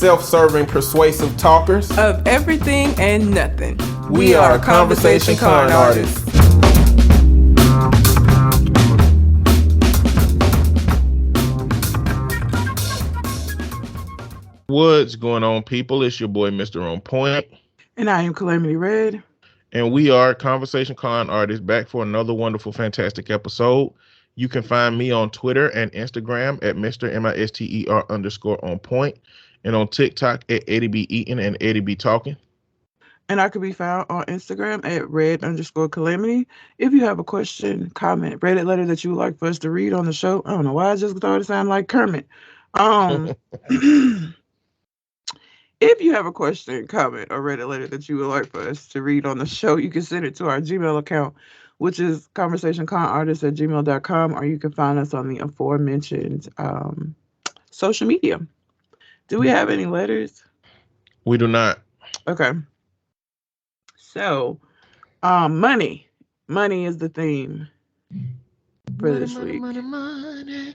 self-serving, persuasive talkers of everything and nothing. We are Conversation Con Artists. What's going on, people? It's your boy, Mr. On Point. And I am Calamity Red. And we are Conversation Con Artists, back for another wonderful, fantastic episode. You can find me on Twitter and Instagram at Mr. MISTER_on point, and on TikTok at Eddie B Eating and Eddie B Talking. And I can be found on Instagram at red_calamity. If you have a question, comment, Reddit letter that you would like for us to read on the show. I don't know why I just started to sound like Kermit. If you have a question, comment, or Reddit letter that you would like for us to read on the show, you can send it to our Gmail account, which is conversationconartists@gmail.com, or you can find us on the aforementioned social media. Do we have any letters? We do not. Okay. So, money. Money is the theme for this week. Money.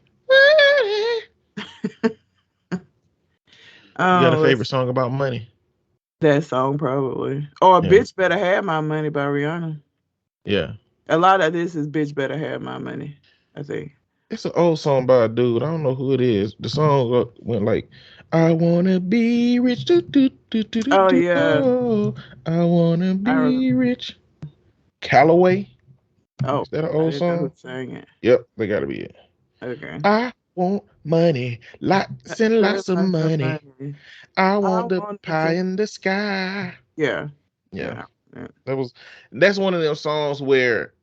You got a favorite song about money? That song, probably. Or Bitch Better Have My Money by Rihanna. Yeah. A lot of this is Bitch Better Have My Money, I think. It's an old song by a dude. I don't know who it is. The song went like, I want to be rich. Oh, yeah. Oh, I want to be rich. Callaway? Oh. Is that an old song? Who sang it. Yep, they got to be it. Okay. I want money, lots and lots of money. I want the pie in the sky. Yeah. That's one of those songs where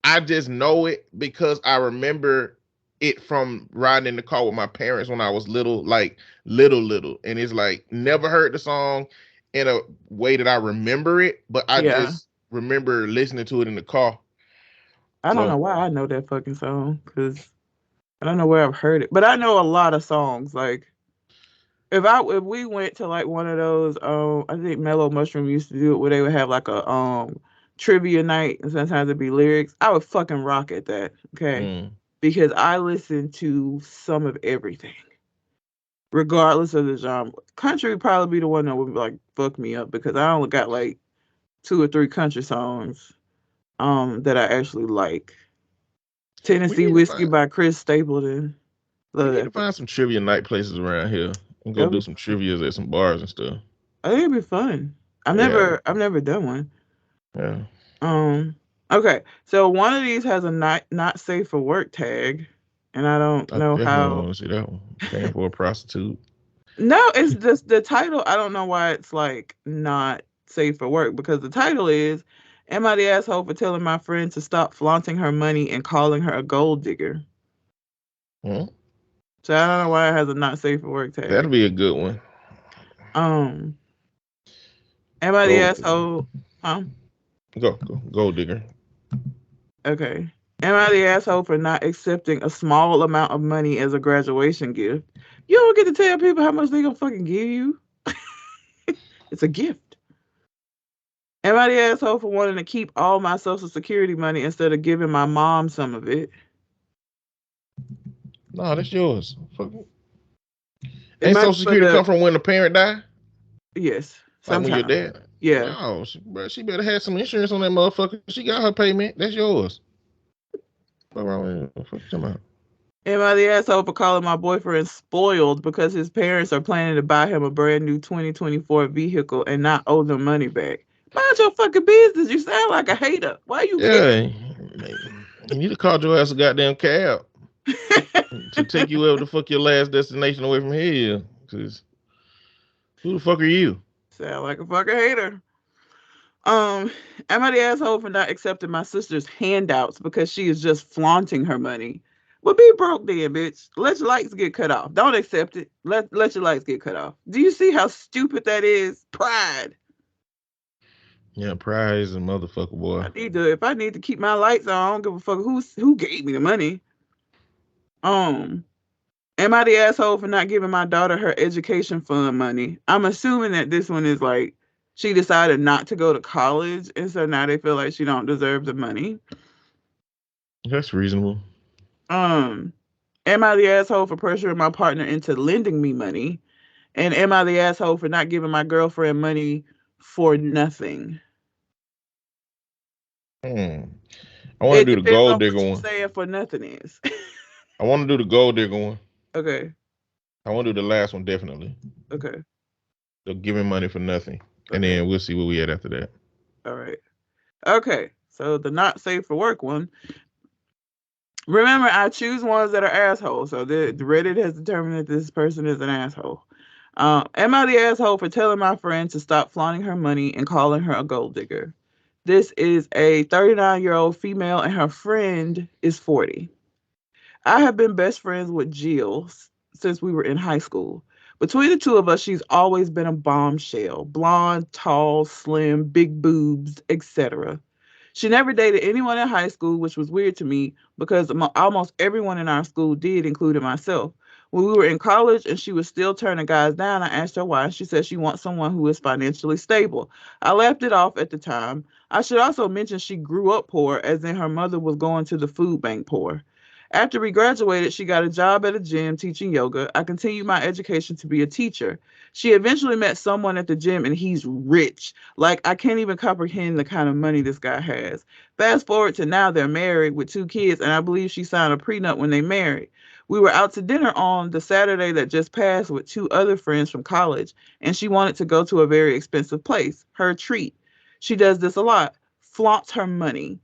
I just know it because I remember it from riding in the car with my parents when I was little, like little. And it's like, never heard the song in a way that I remember it, but I just remember listening to it in the car. I don't know why I know that fucking song, because I don't know where I've heard it, but I know a lot of songs. Like, if we went to like one of those, I think Mellow Mushroom used to do it, where they would have like a trivia night, and sometimes it'd be lyrics. I would fucking rock at that, okay? Because I listen to some of everything, regardless of the genre. Country would probably be the one that would like fuck me up, because I only got like 2 or 3 country songs that I actually like. Tennessee Whiskey by Chris Stapleton. We need to find some trivia night places around here and go do some trivias at some bars and stuff. I think it'd be fun. I've never done one. Yeah. Okay. So one of these has a not safe for work tag, and I don't know how. I want to see that one. Paying for a prostitute. No, it's just the title. I don't know why it's like not safe for work, because the title is, "Am I the asshole for telling my friend to stop flaunting her money and calling her a gold digger?" So I don't know why it has a not safe for work tag. That'll be a good one. Am I the asshole? Go, gold digger. Okay. Am I the asshole for not accepting a small amount of money as a graduation gift? You don't get to tell people how much they gonna fucking give you. It's a gift. Am I the asshole for wanting to keep all my Social Security money instead of giving my mom some of it? No, that's yours. Ain't Social Security come from when the parent died? Yes. Like when your dad? Yeah. No, she better have some insurance on that motherfucker. She got her payment. That's yours. What wrong with you? Am I the asshole for calling my boyfriend spoiled because his parents are planning to buy him a brand new 2024 vehicle and not owe them money back? Mind your fucking business. You sound like a hater. Why you care? You need to call your ass a goddamn cab to take you wherever the fuck your last destination away from here. Because who the fuck are you? Sound like a fucking hater. Am I the asshole for not accepting my sister's handouts because she is just flaunting her money? Well, be broke then, bitch. Let your lights get cut off. Don't accept it. Let your lights get cut off. Do you see how stupid that is? Pride. Yeah, pride is a motherfucker, boy. If I need to keep my lights on, I don't give a fuck who gave me the money. Am I the asshole for not giving my daughter her education fund money? I'm assuming that this one is like, she decided not to go to college, and so now they feel like she don't deserve the money. That's reasonable. Am I the asshole for pressuring my partner into lending me money? And am I the asshole for not giving my girlfriend money for nothing? I want to It do the depends gold on digger what you're one. saying for nothing is. I want to do the gold digger one. Okay. I want to do the last one definitely. Okay. So giving money for nothing, and Okay. then we'll see where we at after that. All right. Okay. So the not safe for work one. Remember, I choose ones that are assholes. So the Reddit has determined that this person is an asshole. Am I the asshole for telling my friend to stop flaunting her money and calling her a gold digger? This is a 39-year-old female, and her friend is 40. I have been best friends with Jill since we were in high school. Between the two of us, she's always been a bombshell. Blonde, tall, slim, big boobs, etc. She never dated anyone in high school, which was weird to me because almost everyone in our school did, including myself. When we were in college and she was still turning guys down, I asked her why. She said she wants someone who is financially stable. I laughed it off at the time. I should also mention she grew up poor, as in her mother was going to the food bank poor. After we graduated, she got a job at a gym teaching yoga. I continued my education to be a teacher. She eventually met someone at the gym and he's rich. Like, I can't even comprehend the kind of money this guy has. Fast forward to now, they're married with 2 kids, and I believe she signed a prenup when they married. We were out to dinner on the Saturday that just passed with 2 other friends from college, and she wanted to go to a very expensive place, her treat. She does this a lot, flaunts her money.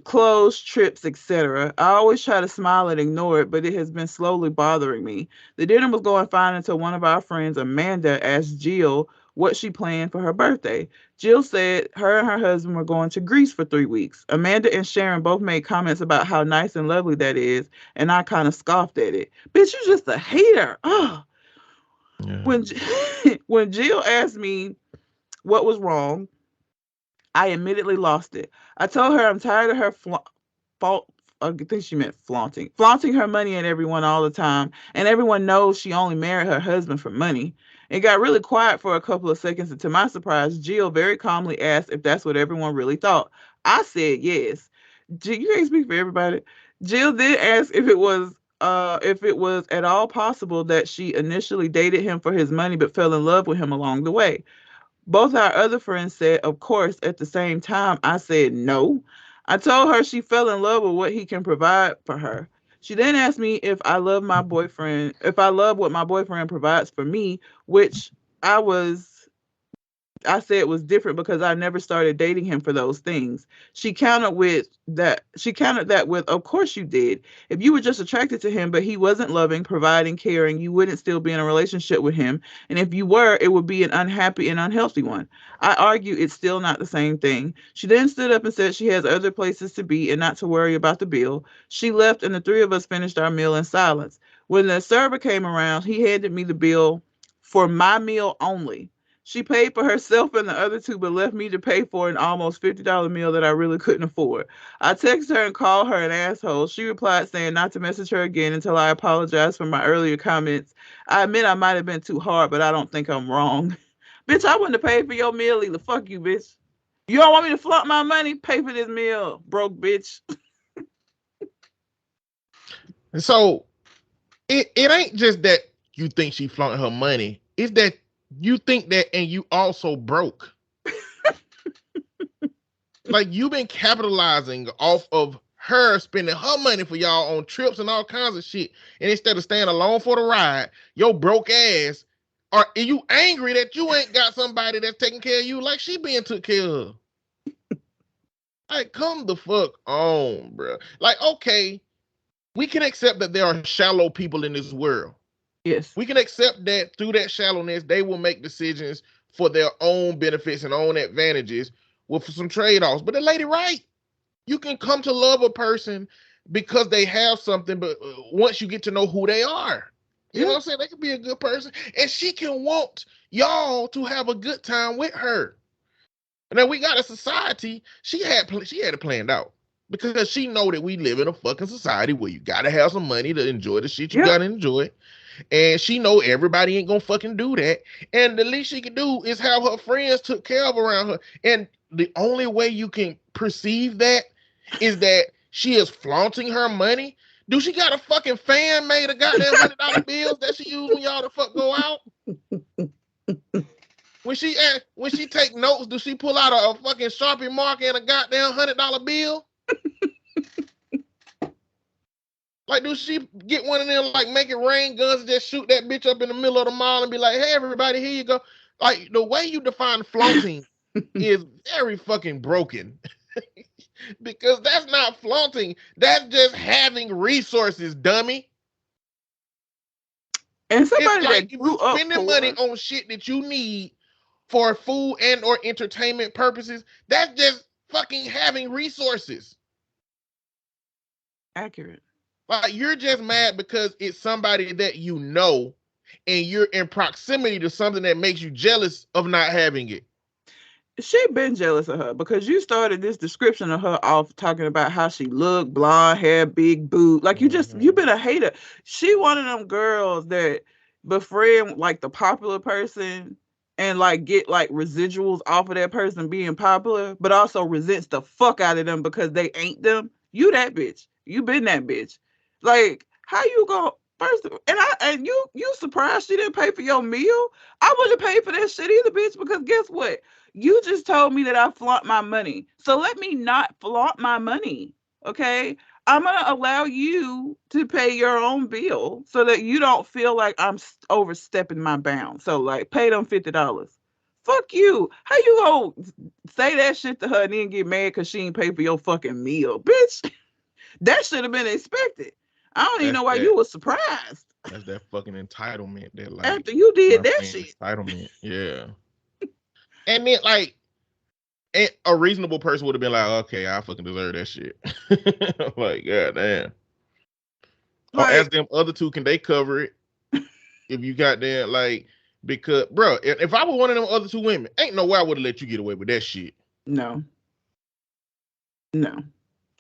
Clothes, trips, etc. I always try to smile and ignore it, but it has been slowly bothering me. The dinner was going fine until one of our friends, Amanda, asked Jill what she planned for her birthday. Jill said her and her husband were going to Greece for 3 weeks. Amanda and Sharon both made comments about how nice and lovely that is, and I kind of scoffed at it. Bitch, you just a hater. Ugh. Yeah. When Jill asked me what was wrong, I immediately lost it. I told her I'm tired of her I think she meant flaunting her money at everyone all the time, and everyone knows she only married her husband for money. It got really quiet for a couple of seconds, and to my surprise, Jill very calmly asked if that's what everyone really thought. I said yes. You can't speak for everybody. Jill did ask if it was at all possible that she initially dated him for his money but fell in love with him along the way. Both our other friends said, of course, at the same time. I said no. I told her she fell in love with what he can provide for her. She then asked me if I love what my boyfriend provides for me, which I was I said it was different because I never started dating him for those things. She countered that with, of course you did. If you were just attracted to him, but he wasn't loving, providing, caring, you wouldn't still be in a relationship with him. And if you were, it would be an unhappy and unhealthy one. I argue it's still not the same thing. She then stood up and said she has other places to be and not to worry about the bill. She left and the 3 of us finished our meal in silence. When the server came around, he handed me the bill for my meal only. She paid for herself and the other 2, but left me to pay for an almost $50 meal that I really couldn't afford. I texted her and called her an asshole. She replied saying not to message her again until I apologized for my earlier comments. I admit I might have been too hard, but I don't think I'm wrong. Bitch, I wouldn't have paid for your meal either. Fuck you, bitch. You don't want me to flaunt my money? Pay for this meal, broke bitch. And so it ain't just that you think she flaunted her money. It's that you think that and you also broke. Like, you've been capitalizing off of her spending her money for y'all on trips and all kinds of shit. And instead of staying alone for the ride, your broke ass, are you angry that you ain't got somebody that's taking care of you like she being took care of? Like, come the fuck on, bro. Like, okay, we can accept that there are shallow people in this world. Yes. We can accept that through that shallowness, they will make decisions for their own benefits and own advantages with some trade-offs. But the lady, right? You can come to love a person because they have something, but once you get to know who they are, you know what I'm saying? They can be a good person, and she can want y'all to have a good time with her. And then we got a society. She had it planned out because she know that we live in a fucking society where you gotta have some money to enjoy the shit you gotta enjoy. And she know everybody ain't gonna fucking do that. And the least she can do is have her friends took care of around her. And the only way you can perceive that is that she is flaunting her money. Do she got a fucking fan made of goddamn $100 bills that she use when y'all the fuck go out? When she take notes, does she pull out a fucking Sharpie marker and a goddamn $100 bill? Like, do she get one of them, like, make it rain guns and just shoot that bitch up in the middle of the mall and be like, hey, everybody, here you go? Like, the way you define flaunting is very fucking broken. Because that's not flaunting. That's just having resources, dummy. And somebody it's like that grew up spending money on shit that you need for food and or entertainment purposes, that's just fucking having resources. Accurate. Like, you're just mad because it's somebody that you know and you're in proximity to something that makes you jealous of not having it. She been jealous of her because you started this description of her off talking about how she looked, blonde hair, big boot. Like, you've been a hater. She one of them girls that befriend like the popular person and like get like residuals off of that person being popular, but also resents the fuck out of them because they ain't them. You that bitch. You been that bitch. Like, how you go first? And you surprised she didn't pay for your meal? I wouldn't pay for that shit either, bitch, because guess what? You just told me that I flaunt my money. So let me not flaunt my money. Okay? I'm going to allow you to pay your own bill so that you don't feel like I'm overstepping my bounds. So like, pay them $50. Fuck you. How you gonna say that shit to her and then get mad because she ain't pay for your fucking meal? Bitch, that should have been expected. I don't even know why you was surprised. That's that fucking entitlement that, like, after you did that shit. Entitlement, yeah. And then, like, a reasonable person would have been like, okay, I fucking deserve that shit. Like, goddamn. Like, or ask them other two, can they cover it? If you got there, like, because, bro, if I were one of them other two women, ain't no way I would have let you get away with that shit. No.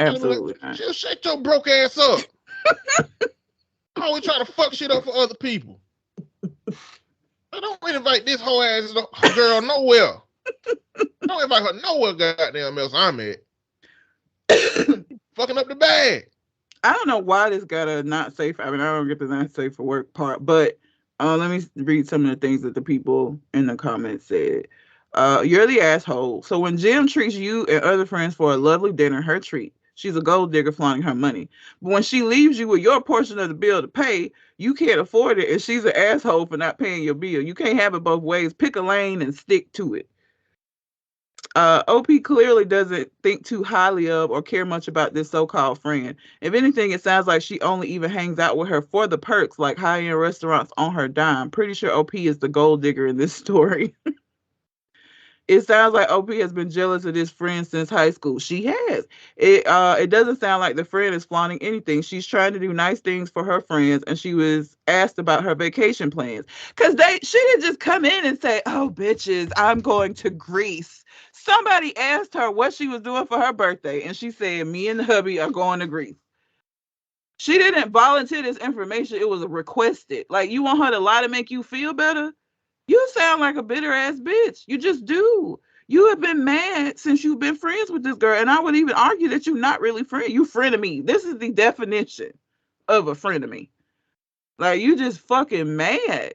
Absolutely not. Just shut your broke ass up. Always trying to fuck shit up for other people. I don't invite this whole ass girl nowhere. Don't invite her nowhere, goddamn else I'm at. Fucking up the bag. I don't know why this got a not safe. I mean, I don't get the not safe for work part, but let me read some of the things that the people in the comments said. You're the asshole. So when Jim treats you and other friends for a lovely dinner, her treat. She's a gold digger flaunting her money. But when she leaves you with your portion of the bill to pay, you can't afford it, and she's an asshole for not paying your bill. You can't have it both ways. Pick a lane and stick to it. OP clearly doesn't think too highly of or care much about this so-called friend. If anything, it sounds like she only even hangs out with her for the perks, like high-end restaurants on her dime. Pretty sure OP is the gold digger in this story. It sounds like OP has been jealous of this friend since high school. She has. It doesn't sound like the friend is flaunting anything. She's trying to do nice things for her friends, and she was asked about her vacation plans. Because she didn't just come in and say, oh, bitches, I'm going to Greece. Somebody asked her what she was doing for her birthday, and she said, me and the hubby are going to Greece. She didn't volunteer this information. It was requested. Like, you want her to lie to make you feel better? You sound like a bitter ass bitch. You just do. You have been mad since you've been friends with this girl. And I would even argue that you're not really friend. You frenemy. This is the definition of a frenemy. Like, you just fucking mad.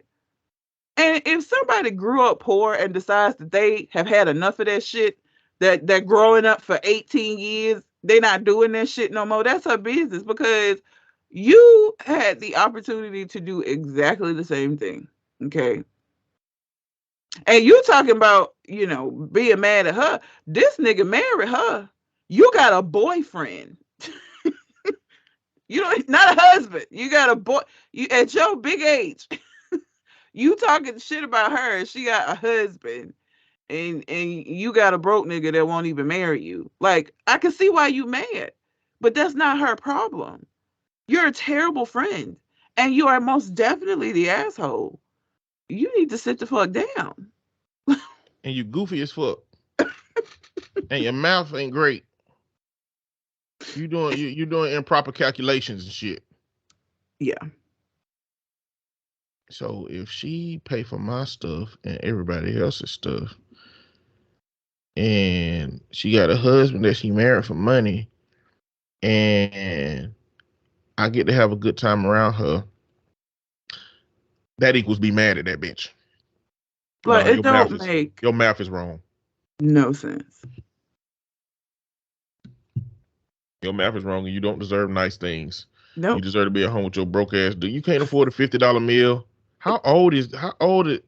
And if somebody grew up poor and decides that they have had enough of that shit, that they're growing up for 18 years, they're not doing that shit no more, that's her business, because you had the opportunity to do exactly the same thing. Okay. And you talking about, being mad at her. This nigga married her. You got a boyfriend. Not a husband. You got a boy. You at your big age. You talking shit about her, and she got a husband, and you got a broke nigga that won't even marry you. Like, I can see why you mad, but that's not her problem. You're a terrible friend, and you are most definitely the asshole. You need to sit the fuck down. And you goofy as fuck. And your mouth ain't great. You doing improper calculations and shit. Yeah. So if she pay for my stuff and everybody else's stuff, and she got a husband that she married for money, and I get to have a good time around her, that equals be mad at that bitch. Like, No, it don't make your math is wrong. no sense. Your math is wrong, and you don't deserve nice things. Nope. You deserve to be at home with your broke ass dude. You can't afford a $50 meal. How old is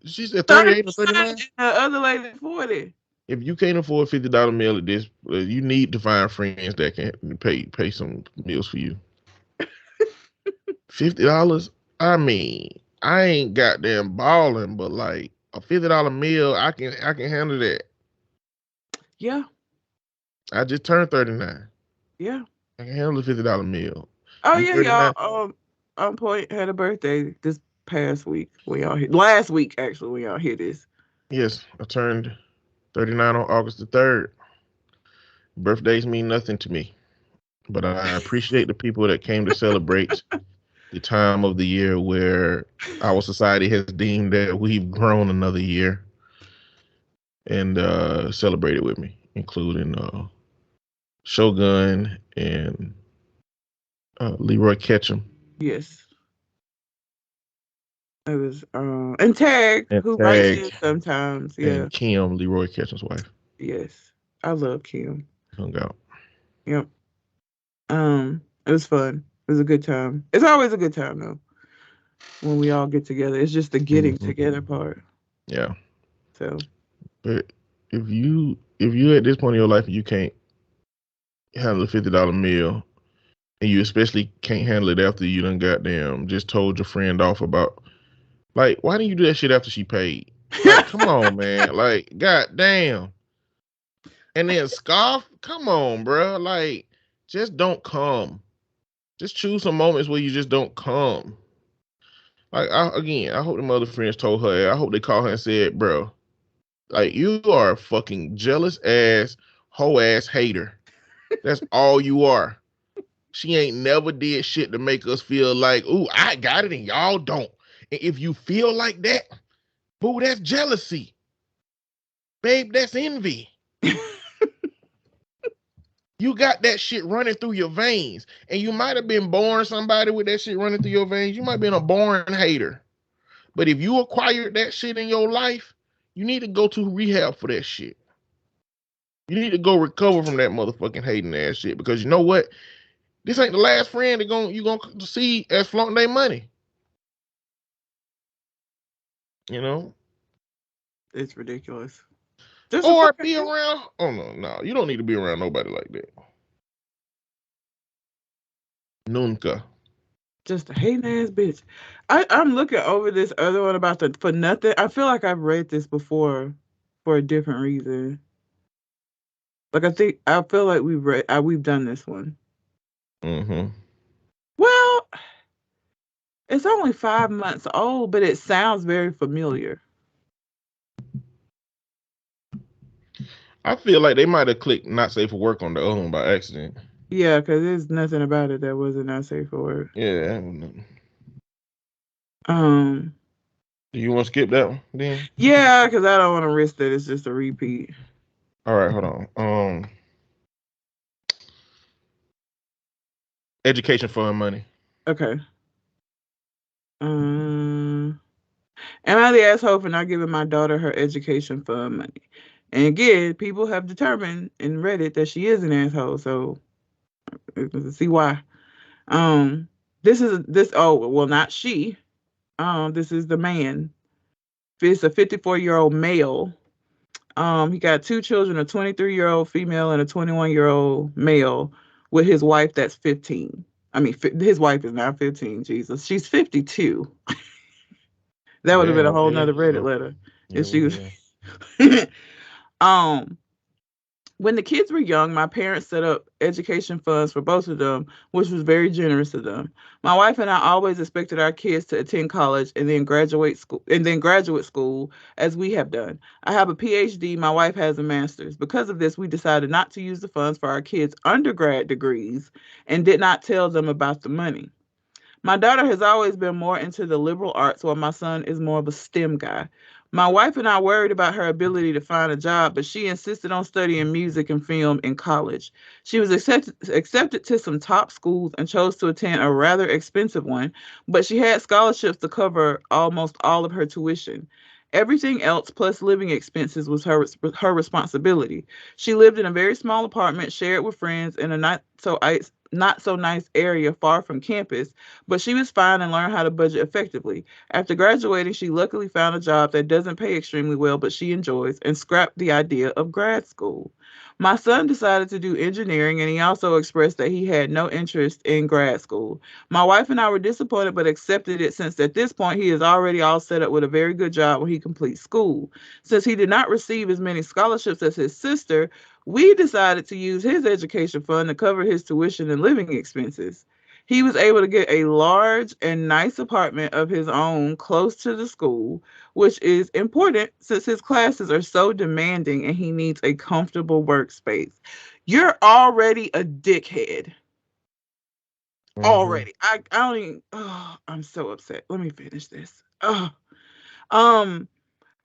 she's at 38 or 39? The other lady 40. If you can't afford $50 meal at this, you need to find friends that can pay some meals for you. $50. I mean, I ain't goddamn balling, but like a $50 meal, I can handle that. Yeah. I just turned 39. Yeah. I can handle a $50 meal. Oh You yeah, 39? y'all. On Point had a birthday this past week. Last week actually. We all hear this. Yes, I turned 39 on August the 3rd. Birthdays mean nothing to me, but I appreciate the people that came to celebrate the time of the year where our society has deemed that we've grown another year and celebrated with me, including Shogun and Leroy Ketchum. Yes. It was and Tag, who writes in sometimes. Yeah. And Kim, Leroy Ketchum's wife. Yes. I love Kim. Hung out. Yep. It was fun. It was a good time. It's always a good time though. When we all get together. It's just the getting together part. Yeah. So but if you at this point in your life you can't handle a $50 meal, and you especially can't handle it after you done goddamn just told your friend off about, like, why didn't you do that shit after she paid? Like, come on, man. Like, goddamn. And then scoff? Come on, bro. Like, just don't come. Just choose some moments where you just don't come. Like, I hope the mother friends told her. I hope they called her and said, bro, like, you are a fucking jealous ass, hoe ass hater. That's all you are. She ain't never did shit to make us feel like, ooh, I got it and y'all don't. And if you feel like that, boo, that's jealousy. Babe, that's envy. You got that shit running through your veins. And you might have been born somebody with that shit running through your veins. You might have been a born hater. But if you acquired that shit in your life, you need to go to rehab for that shit. You need to go recover from that motherfucking hating ass shit. Because you know what? This ain't the last friend that you gonna see as flaunting their money. You know? it's ridiculous. Or be around. Oh no. You don't need to be around nobody like that. Nunca. Just a hating ass bitch. I'm looking over this other one about the for nothing. I feel like I've read this before for a different reason. Like I feel like we've done this one. Mm-hmm. Well, it's only 5 months old, but it sounds very familiar. I feel like they might have clicked not safe for work on the other one by accident. Yeah, because there's nothing about it that wasn't not safe for work. Yeah. Do you want to skip that one then? Yeah, because I don't want to risk that it's just a repeat. All right, hold on. Education fund money. Okay. Am I the asshole for not giving my daughter her education fund money? And again, people have determined in Reddit that she is an asshole, so let's see why. Not she. This is the man. It's a 54-year-old male. He got 2 children, a 23-year-old female and a 21-year-old male, with his wife that's 15. I mean, his wife is now 15. Jesus, she's 52. That would have been a whole nother Reddit letter if she was. When the kids were young, my parents set up education funds for both of them, which was very generous of them. My wife and I always expected our kids to attend college and then graduate school, as we have done. I have a PhD, my wife has a master's. Because of this, we decided not to use the funds for our kids' undergrad degrees and did not tell them about the money. My daughter has always been more into the liberal arts, while my son is more of a STEM guy. My wife and I worried about her ability to find a job, but she insisted on studying music and film in college. She was accepted to some top schools and chose to attend a rather expensive one, but she had scholarships to cover almost all of her tuition. Everything else, plus living expenses, was her responsibility. She lived in a very small apartment shared with friends in a not so nice area far from campus, but she was fine and learned how to budget effectively. After graduating, she luckily found a job that doesn't pay extremely well, but she enjoys, and scrapped the idea of grad school. My son decided to do engineering, and he also expressed that he had no interest in grad school. My wife and I were disappointed but accepted it since at this point he is already all set up with a very good job when he completes school. Since he did not receive as many scholarships as his sister, we decided to use his education fund to cover his tuition and living expenses. He was able to get a large and nice apartment of his own close to the school, which is important since his classes are so demanding and he needs a comfortable workspace. You're already a dickhead. Already. I don't even, I'm so upset. Let me finish this.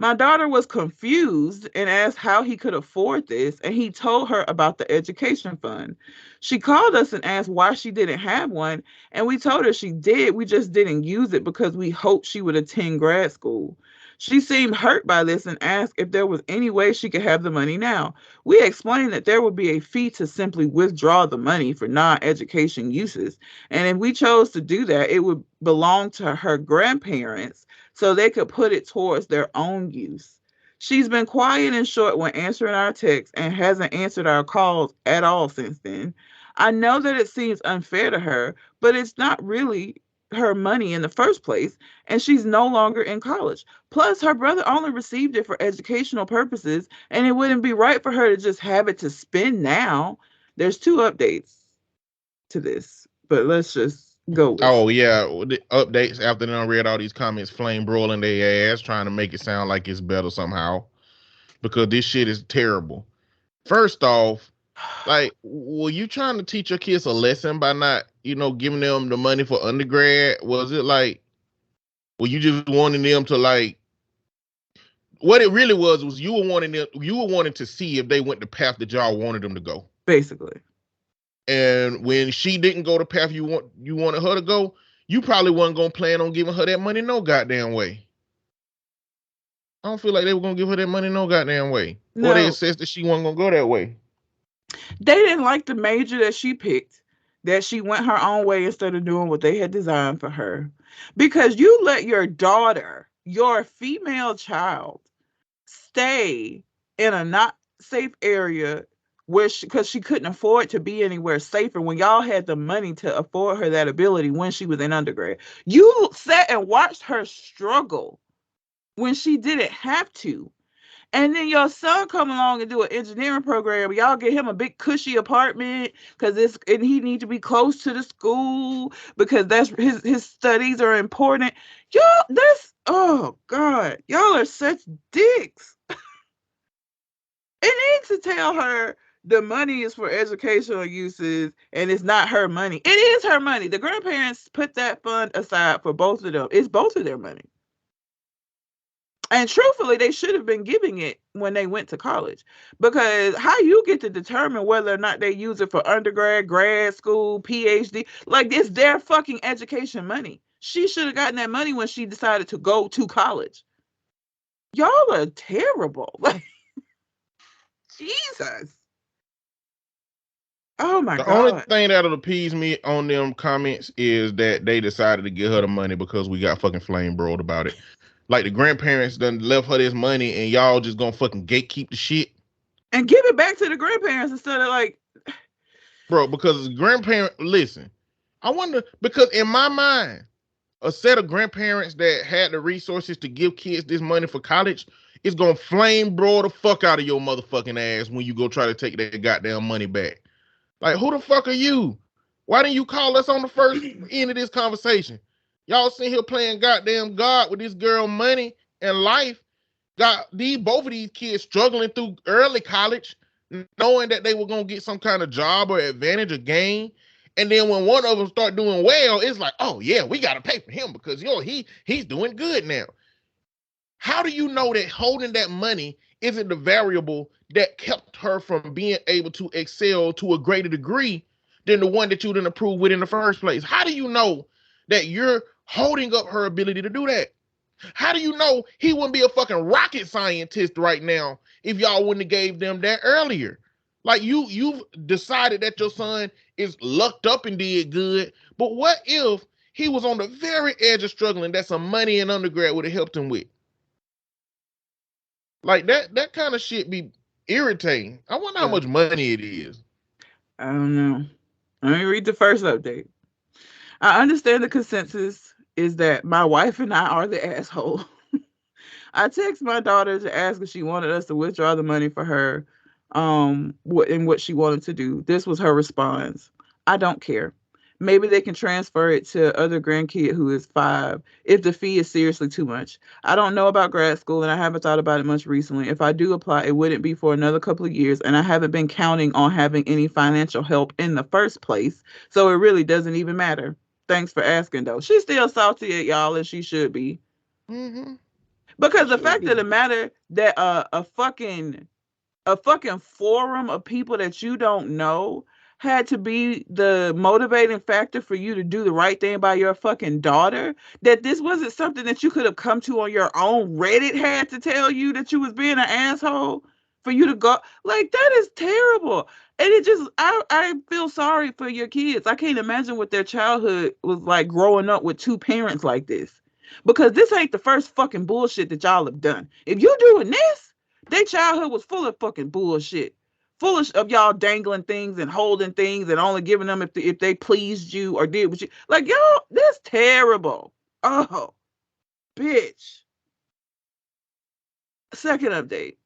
My daughter was confused and asked how he could afford this, and he told her about the education fund. She called us and asked why she didn't have one, and we told her she did. We just didn't use it because we hoped she would attend grad school. She seemed hurt by this and asked if there was any way she could have the money now. We explained that there would be a fee to simply withdraw the money for non-education uses, and if we chose to do that, it would belong to her grandparents so they could put it towards their own use. She's been quiet and short when answering our texts and hasn't answered our calls at all since then. I know that it seems unfair to her, but it's not really her money in the first place, and she's no longer in college. Plus, her brother only received it for educational purposes, and it wouldn't be right for her to just have it to spend now. There's 2 updates to this, but let's just go with Oh yeah, the updates after they done read all these comments, flame broiling their ass, trying to make it sound like it's better somehow, because this shit is terrible. First off, like, were you trying to teach your kids a lesson by not, giving them the money for undergrad? Was it like, were you just wanting them to like? What it really was you were wanting to see if they went the path that y'all wanted them to go. basically. And when she didn't go the path you wanted her to go, you probably wasn't gonna plan on giving her that money no goddamn way. I don't feel like they were gonna give her that money no goddamn way. No. Or they assessed that she wasn't gonna go that way. They didn't like the major that she picked, that she went her own way instead of doing what they had designed for her. Because you let your daughter, your female child, stay in a not safe area because she couldn't afford to be anywhere safer when y'all had the money to afford her that ability when she was in undergrad. You sat and watched her struggle when she didn't have to. And then your son come along and do an engineering program. Y'all get him a big cushy apartment and he need to be close to the school because that's his studies are important. Oh God, y'all are such dicks. It needs to tell her the money is for educational uses and it's not her money. It is her money. The grandparents put that fund aside for both of them. It's both of their money. And truthfully, they should have been giving it when they went to college, because how you get to determine whether or not they use it for undergrad, grad school, PhD, like it's their fucking education money. She should have gotten that money when she decided to go to college. Y'all are terrible. Like, Jesus. Oh my God. The only thing that'll appease me on them comments is that they decided to give her the money because we got fucking flame broiled about it. Like the grandparents done left her this money and y'all just gonna fucking gatekeep the shit. And give it back to the grandparents instead of like... Bro, because listen, I wonder, because in my mind, a set of grandparents that had the resources to give kids this money for college is gonna flame broil the fuck out of your motherfucking ass when you go try to take that goddamn money back. Like, who the fuck are you? Why didn't you call us on the first end of this conversation? Y'all sitting here playing goddamn God with this girl money and life. Got both of these kids struggling through early college, knowing that they were gonna get some kind of job or advantage or gain. And then when one of them start doing well, it's like, oh yeah, we gotta pay for him because he's doing good now. How do you know that holding that money isn't the variable that kept her from being able to excel to a greater degree than the one that you didn't approve with in the first place? How do you know that you're holding up her ability to do that? How do you know he wouldn't be a fucking rocket scientist right now if y'all wouldn't have gave them that earlier? Like you've decided that your son is lucked up and did good, but what if he was on the very edge of struggling that some money in undergrad would have helped him with? Like that kind of shit be irritating. I wonder how much money it is. I don't know. Let me read the first update. I understand the consensus is that my wife and I are the asshole. I text my daughter to ask if she wanted us to withdraw the money for her, what she wanted to do. This was her response. I don't care. Maybe they can transfer it to other grandkid who is 5 if the fee is seriously too much. I don't know about grad school and I haven't thought about it much recently. If I do apply, it wouldn't be for another couple of years and I haven't been counting on having any financial help in the first place. So it really doesn't even matter. Thanks for asking though. She's still salty at y'all and she should be. Mm-hmm. Because the fact of the matter that a fucking forum of people that you don't know had to be the motivating factor for you to do the right thing by your fucking daughter, that this wasn't something that you could have come to on your own. Reddit had to tell you that you was being an asshole for you to go. Like, that is terrible. And it just, I feel sorry for your kids. I can't imagine what their childhood was like growing up with 2 parents like this. Because this ain't the first fucking bullshit that y'all have done. If you doing this, their childhood was full of fucking bullshit. Full of y'all dangling things and holding things and only giving them if they pleased you or did what you like. Y'all, that's terrible. Oh, bitch. Second update.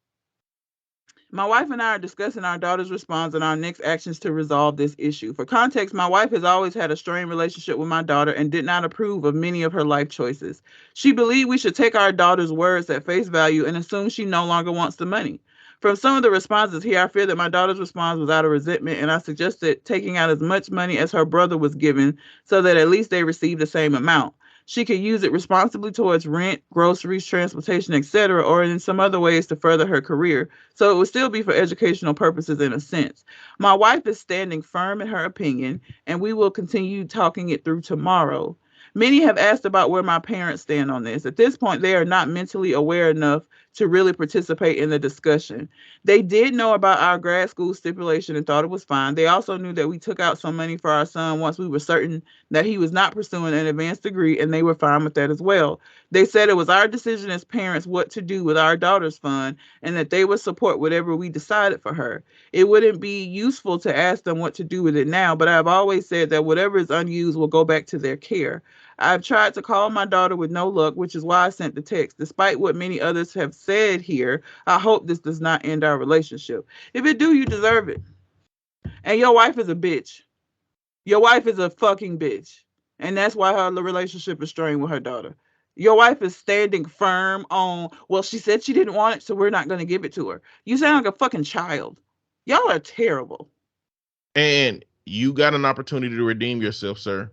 My wife and I are discussing our daughter's response and our next actions to resolve this issue. For context, my wife has always had a strained relationship with my daughter and did not approve of many of her life choices. She believed we should take our daughter's words at face value and assume she no longer wants the money. From some of the responses here, I fear that my daughter's response was out of resentment, and I suggested taking out as much money as her brother was given so that at least they receive the same amount. She could use it responsibly towards rent, groceries, transportation, etc., or in some other ways to further her career. So it would still be for educational purposes in a sense. My wife is standing firm in her opinion, and we will continue talking it through tomorrow. Many have asked about where my parents stand on this. At this point, they are not mentally aware enough to really participate in the discussion. They did know about our grad school stipulation and thought it was fine. They also knew that we took out some money for our son once we were certain that he was not pursuing an advanced degree, and they were fine with that as well. They said it was our decision as parents what to do with our daughter's fund and that they would support whatever we decided for her. It wouldn't be useful to ask them what to do with it now, but I've always said that whatever is unused will go back to their care. I've tried to call my daughter with no luck, which is why I sent the text. Despite what many others have said here, I hope this does not end our relationship. If it do, you deserve it. And your wife is a bitch. Your wife is a fucking bitch. And that's why her relationship is strained with her daughter. Your wife is standing firm on, well, she said she didn't want it, so we're not going to give it to her. You sound like a fucking child. Y'all are terrible. And you got an opportunity to redeem yourself, sir.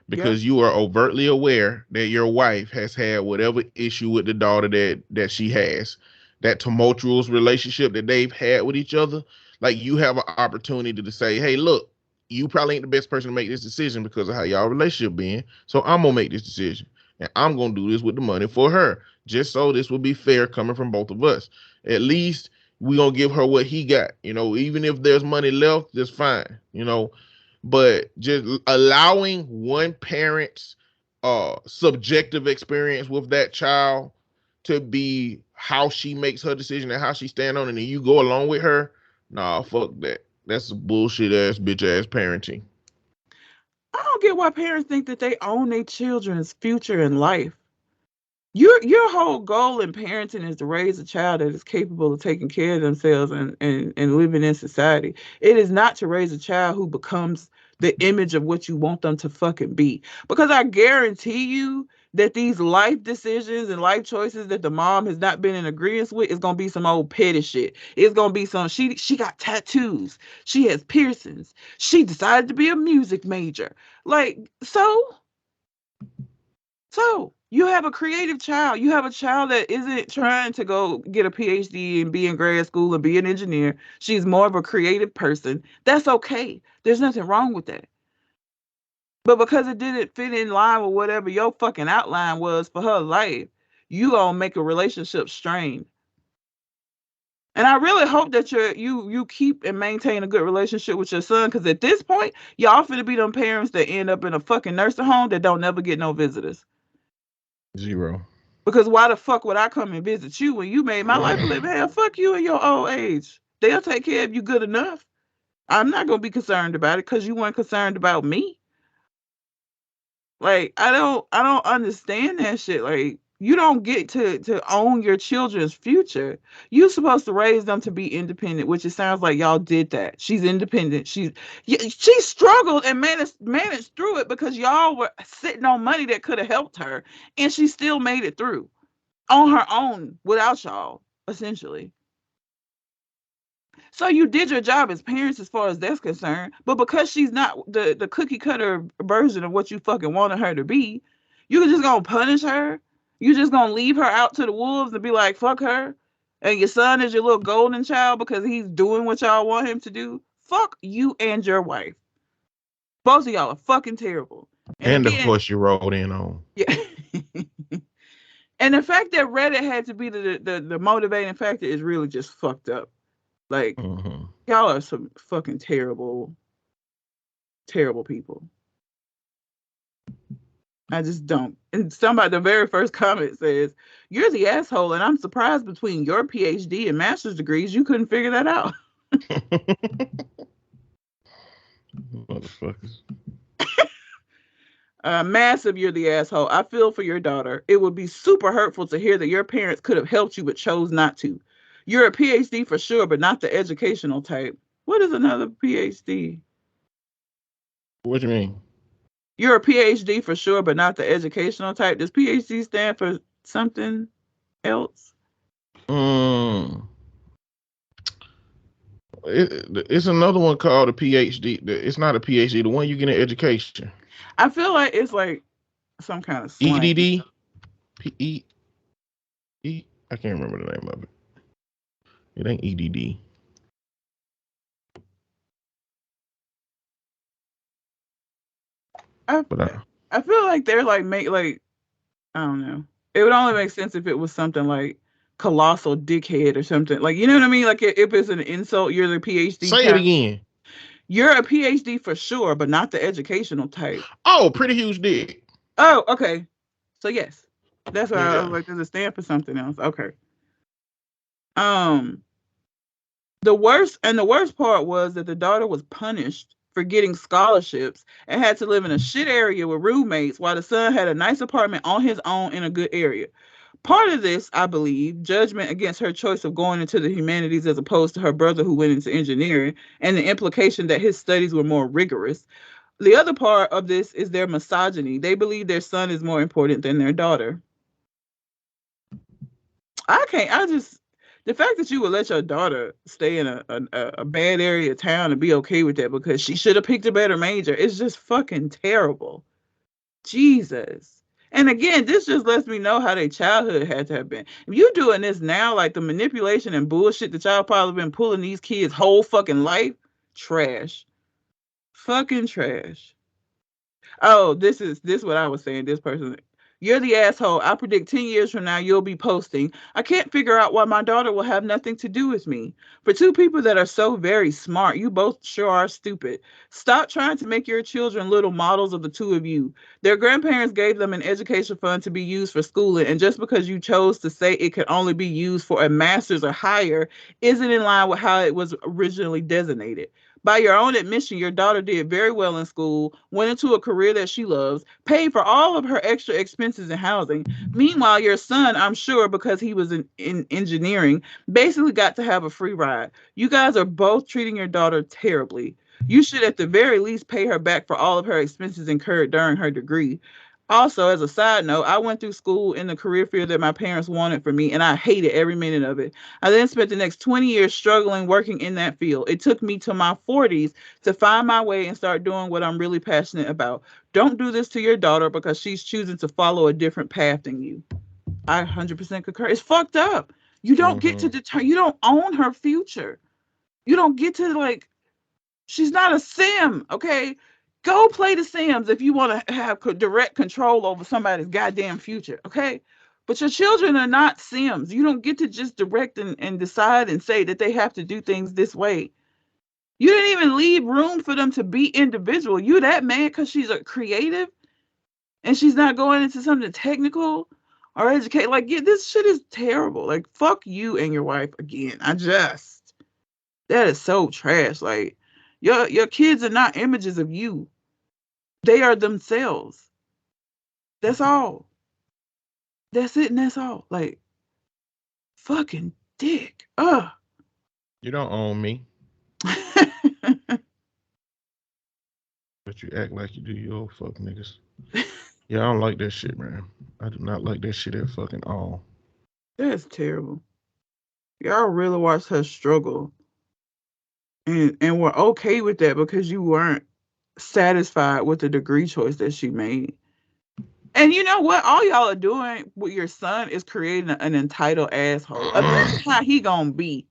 Because you are overtly aware that your wife has had whatever issue with the daughter that she has, that tumultuous relationship that they've had with each other. Like, you have an opportunity to say, hey, look, you probably ain't the best person to make this decision because of how y'all relationship been. So I'm going to make this decision and I'm going to do this with the money for her, just so this will be fair coming from both of us. At least we're going to give her what he got, even if there's money left, that's fine, But just allowing one parent's subjective experience with that child to be how she makes her decision and how she stand on it, and you go along with her, nah, fuck that. That's bullshit ass bitch ass parenting. I don't get why parents think that they own their children's future in life. Your whole goal in parenting is to raise a child that is capable of taking care of themselves and living in society. It is not to raise a child who becomes the image of what you want them to fucking be. Because I guarantee you that these life decisions and life choices that the mom has not been in agreement with is going to be some old petty shit. It's going to be some, she got tattoos. She has piercings. She decided to be a music major. Like, so you have a creative child. You have a child that isn't trying to go get a PhD and be in grad school and be an engineer. She's more of a creative person. That's okay. There's nothing wrong with that. But because it didn't fit in line with whatever your fucking outline was for her life, you gonna make a relationship strained. And I really hope that you keep and maintain a good relationship with your son, because at this point, y'all finna be them parents that end up in a fucking nursing home that don't never get no visitors. 0. Because why the fuck would I come and visit you when you made my life a living hell? Fuck you in your old age. They'll take care of you good enough. I'm not gonna be concerned about it because you weren't concerned about me. Like, I don't understand that shit. Like, you don't get to own your children's future. You're supposed to raise them to be independent, which it sounds like y'all did that. She's independent. She struggled and managed through it because y'all were sitting on money that could have helped her, and she still made it through on her own without y'all, essentially. So you did your job as parents as far as that's concerned, but because she's not the cookie cutter version of what you fucking wanted her to be, you're just gonna punish her. You're just gonna leave her out to the wolves and be like, fuck her. And your son is your little golden child because he's doing what y'all want him to do. Fuck you and your wife. Both of y'all are fucking terrible. And again, of course you rolled in on. Yeah. And the fact that Reddit had to be the motivating factor is really just fucked up. Like, y'all are some fucking terrible, terrible people. I just don't. And somebody, the very first comment says, "You're the asshole, and I'm surprised between your PhD and master's degrees, you couldn't figure that out." Motherfuckers. Massive, you're the asshole. I feel for your daughter. It would be super hurtful to hear that your parents could have helped you but chose not to. You're a PhD for sure, but not the educational type. What is another PhD? What do you mean? You're a PhD for sure, but not the educational type. Does PhD stand for something else? It's another one called a PhD. It's not a PhD. The one you get in education. I feel like it's like some kind of slang. EDD? I can't remember the name of it. It ain't EDD. I feel like they're like I don't know. It would only make sense if it was something like colossal dickhead or something. Like, you know what I mean? Like if it's an insult, you're the PhD. Say it again. You're a PhD for sure, but not the educational type. Oh, pretty huge dick. Oh, okay. So yes. That's why I was like, does it stand for something else? Okay. The worst part was that the daughter was punished for getting scholarships and had to live in a shit area with roommates while the son had a nice apartment on his own in a good area. Part of this, I believe, judgment against her choice of going into the humanities as opposed to her brother who went into engineering, and the implication that his studies were more rigorous. The other part of this is their misogyny. They believe their son is more important than their daughter. The fact that you would let your daughter stay in a bad area of town and be okay with that because she should have picked a better major is just fucking terrible. Jesus. And again, this just lets me know how their childhood had to have been. If you're doing this now, like the manipulation and bullshit that y'all probably been pulling these kids' whole fucking life, trash. Fucking trash. Oh, this is what I was saying. This person, you're the asshole. I predict 10 years from now you'll be posting, I can't figure out why my daughter will have nothing to do with me. For two people that are so very smart, you both sure are stupid. Stop trying to make your children little models of the two of you. Their grandparents gave them an education fund to be used for schooling, and just because you chose to say it could only be used for a master's or higher isn't in line with how it was originally designated. By your own admission, your daughter did very well in school, went into a career that she loves, paid for all of her extra expenses and housing. Meanwhile, your son, I'm sure because he was in engineering, basically got to have a free ride. You guys are both treating your daughter terribly. You should at the very least pay her back for all of her expenses incurred during her degree. Also, as a side note, I went through school in the career field that my parents wanted for me, and I hated every minute of it. I then spent the next 20 years struggling working in that field. It took me to my 40s to find my way and start doing what I'm really passionate about. Don't do this to your daughter because she's choosing to follow a different path than you. I 100% concur. It's fucked up. You don't get to determine. You don't own her future. You don't get to, she's not a sim, okay? Go play the Sims if you want to have direct control over somebody's goddamn future, okay? But your children are not Sims. You don't get to just direct and decide and say that they have to do things this way. You didn't even leave room for them to be individual. You that mad because she's a creative and she's not going into something technical or educate. Like, yeah, this shit is terrible. Like, fuck you and your wife again. That is so trash. Like, your kids are not images of you. They are themselves. That's all. That's it and that's all. Like, fucking dick. Ugh. You don't own me, but you act like you do. You old fuck niggas. Yeah, I don't like that shit, man. I do not like that shit at fucking all. That's terrible. Y'all really watched her struggle. And were okay with that because you weren't satisfied with the degree choice that she made. And you know what? All y'all are doing with your son is creating an entitled asshole. Imagine how he gonna be.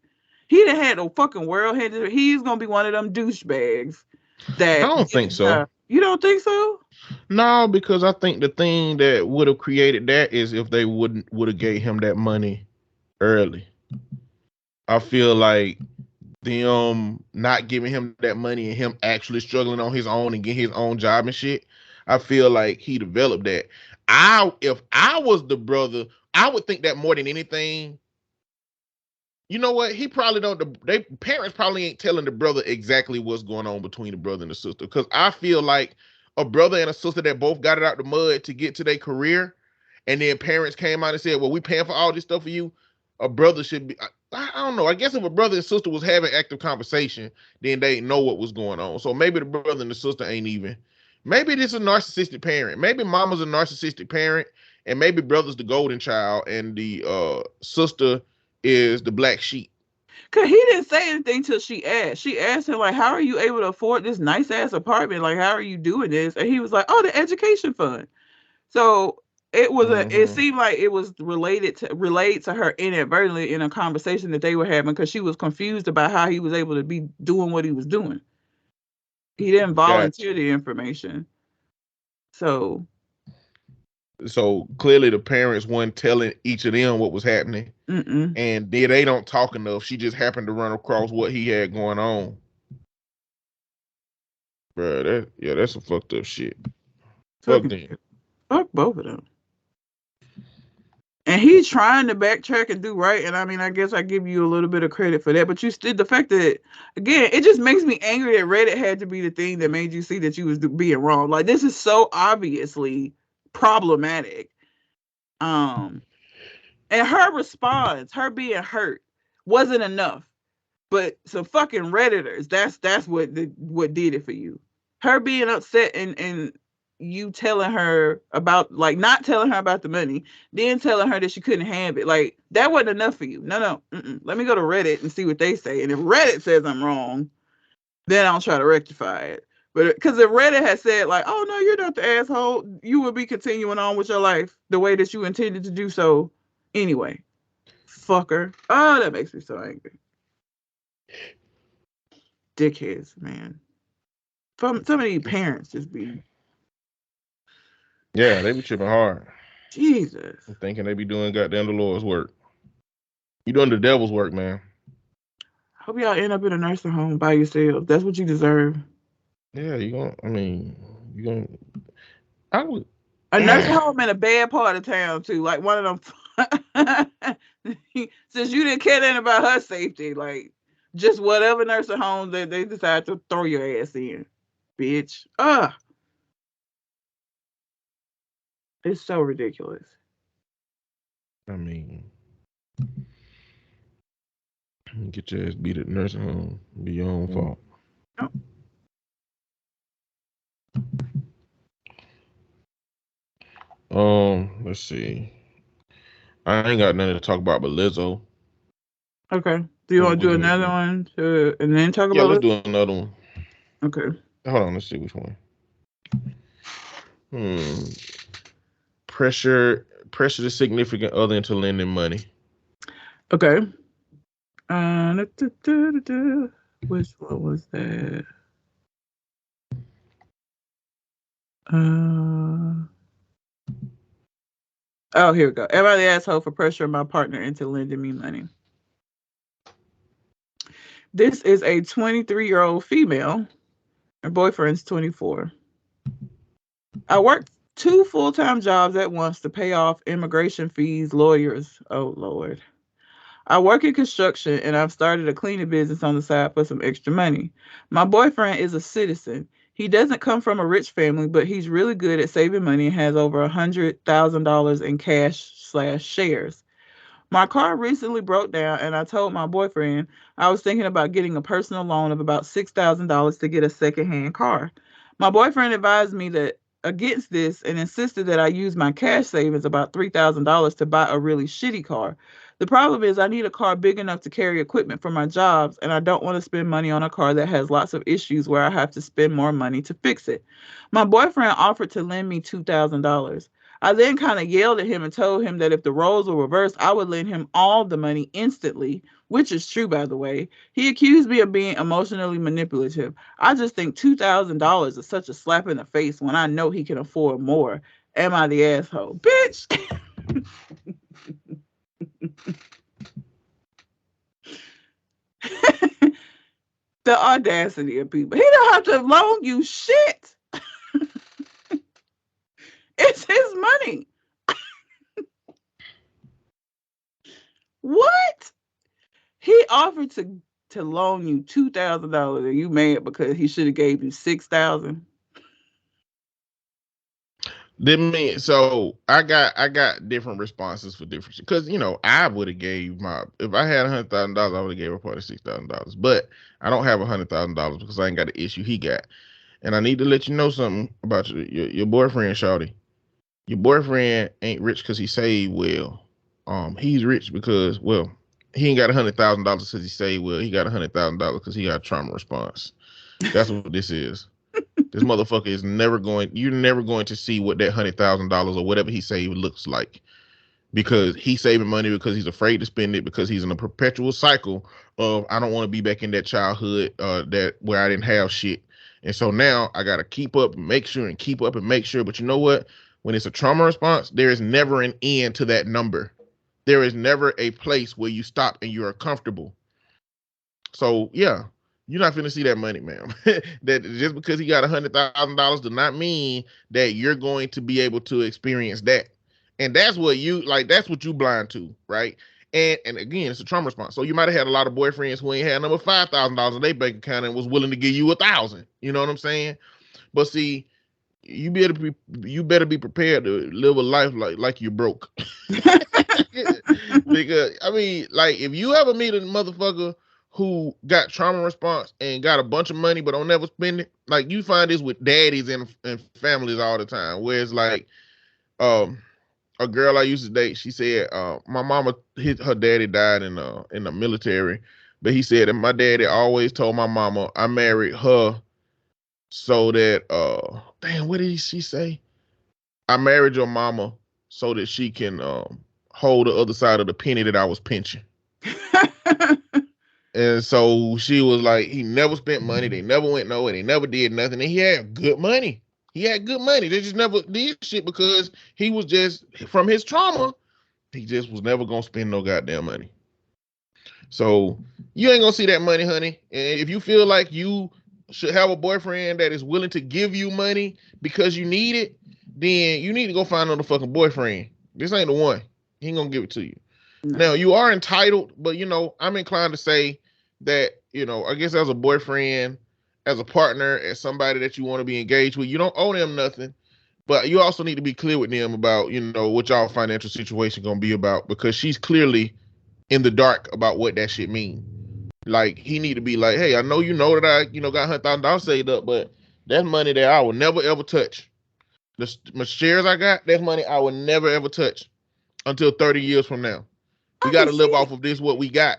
He done had the fucking world headed. He's gonna be one of them douchebags. I don't think so. You don't think so? No, because I think the thing that would have created that is if they would have gave him that money early. I feel like them not giving him that money and him actually struggling on his own and getting his own job and shit. I feel like he developed that. If I was the brother, I would think that more than anything. You know what? He probably don't. They parents probably ain't telling the brother exactly what's going on between the brother and the sister. Because I feel like a brother and a sister that both got it out the mud to get to their career, and then parents came out and said, "Well, we paying for all this stuff for you." A brother should be. I don't know. I guess if a brother and sister was having active conversation, then they know what was going on. So maybe the brother and the sister ain't even. Maybe this is a narcissistic parent. Maybe mama's a narcissistic parent, and maybe brother's the golden child, and the sister is the black sheep. Cause he didn't say anything till she asked. She asked him like, "How are you able to afford this nice ass apartment? Like, how are you doing this?" And he was like, "Oh, the education fund." So it was it seemed like it was related to her inadvertently in a conversation that they were having because she was confused about how he was able to be doing what he was doing. He didn't volunteer the information. So clearly the parents weren't telling each of them what was happening. Mm-mm. And they don't talk enough. She just happened to run across what he had going on. Bro, that's some fucked up shit. Fuck them. Fuck both of them. And he's trying to backtrack and do right. And I mean, I guess I give you a little bit of credit for that. But you still, the fact that, again, it just makes me angry that Reddit had to be the thing that made you see that you was being wrong. Like, this is so obviously problematic. And her response, her being hurt, wasn't enough. But some fucking Redditors, that's what did it for you. Her being upset and you telling her about, like, not telling her about the money, then telling her that she couldn't have it. Like, that wasn't enough for you. No. Let me go to Reddit and see what they say. And if Reddit says I'm wrong, then I'll try to rectify it. But because if Reddit has said, like, "Oh, no, you're not the asshole," you would be continuing on with your life the way that you intended to do so anyway. Fucker. Oh, that makes me so angry. Dickheads, man. Some of these parents just be. Yeah, they be tripping hard. Jesus. I'm thinking they be doing goddamn the Lord's work. You doing the devil's work, man. Hope y'all end up in a nursing home by yourself. That's what you deserve. Yeah, I would. A nursing home in a bad part of town too. Like one of them. Since you didn't care anything about her safety, like just whatever nursing home that they decide to throw your ass in, bitch. It's so ridiculous. I mean, get your ass beat at the nursing home. Be your own fault. Let's see. I ain't got nothing to talk about but Lizzo. Okay. Do you want to do another one and then talk about it? Yeah, let's do another one. Okay. Hold on, let's see which one. Pressure the significant other into lending money. Okay. Which one was that? Oh, here we go. Am I the asshole for pressuring my partner into lending me money? This is a 23-year-old female. Her boyfriend's 24. I worked 2 full-time jobs at once to pay off immigration fees, lawyers. Oh, Lord. I work in construction and I've started a cleaning business on the side for some extra money. My boyfriend is a citizen. He doesn't come from a rich family, but he's really good at saving money and has over $100,000 in cash/shares. My car recently broke down and I told my boyfriend I was thinking about getting a personal loan of about $6,000 to get a secondhand car. My boyfriend advised me that against this and insisted that I use my cash savings, about $3,000, to buy a really shitty car. The problem is I need a car big enough to carry equipment for my jobs, and I don't want to spend money on a car that has lots of issues where I have to spend more money to fix it. My boyfriend offered to lend me $2,000. I then kind of yelled at him and told him that if the roles were reversed, I would lend him all the money instantly, which is true, by the way. He accused me of being emotionally manipulative. I just think $2,000 is such a slap in the face when I know he can afford more. Am I the asshole? Bitch! The audacity of people. He don't have to loan you shit. It's his money. What? He offered to loan you $2,000 and you mad because he should have gave you $6,000. Didn't mean so. I got different responses for different because I would have gave if I had $100,000, I would have gave her part of $6,000. But I don't have $100,000 because I ain't got the issue he got. And I need to let you know something about your boyfriend, Shawty. Your boyfriend ain't rich because he saved well. He's rich because he ain't got $100,000 because he saved well. He got $100,000 because he got a trauma response. That's what this is. This motherfucker is you're never going to see what that $100,000 or whatever he saved looks like, because he's saving money because he's afraid to spend it, because he's in a perpetual cycle of I don't want to be back in that childhood that where I didn't have shit. And so now I got to keep up and make sure and keep up and make sure. But you know what? When it's a trauma response, there is never an end to that number. There is never a place where you stop and you are comfortable. So yeah, you're not finna see that money, ma'am. That just because he got $100,000 does not mean that you're going to be able to experience that. And that's what that's what you blind to, right? And again, it's a trauma response. So you might have had a lot of boyfriends who ain't had number $5,000 in their bank account and was willing to give you $1,000. You know what I'm saying? But see, you better be prepared to live a life like you're broke. Because I mean, like, if you ever meet a motherfucker who got trauma response and got a bunch of money but don't never spend it, like, you find this with daddies and families all the time, where it's like, a girl I used to date, she said, my mama, her daddy died in the military, but he said that my daddy always told my mama I married her so that what did she say? I married your mama so that she can hold the other side of the penny that I was pinching. And so she was like, he never spent money. They never went nowhere. They never did nothing. And he had good money. They just never did shit because he was just, from his trauma, he just was never going to spend no goddamn money. So you ain't going to see that money, honey. And if you feel like you should have a boyfriend that is willing to give you money because you need it, then you need to go find another fucking boyfriend. This ain't the one. He ain't going to give it to you. No. Now, you are entitled, but, I'm inclined to say that, I guess as a boyfriend, as a partner, as somebody that you want to be engaged with, you don't owe them nothing, but you also need to be clear with them about, what y'all financial situation going to be about, because she's clearly in the dark about what that shit mean. Like, he need to be like, hey, I know that I, got $100,000 saved up, but that's money that I will never, ever touch. The shares I got, that's money I will never, ever touch until 30 years from now. We got to live off of this, what we got.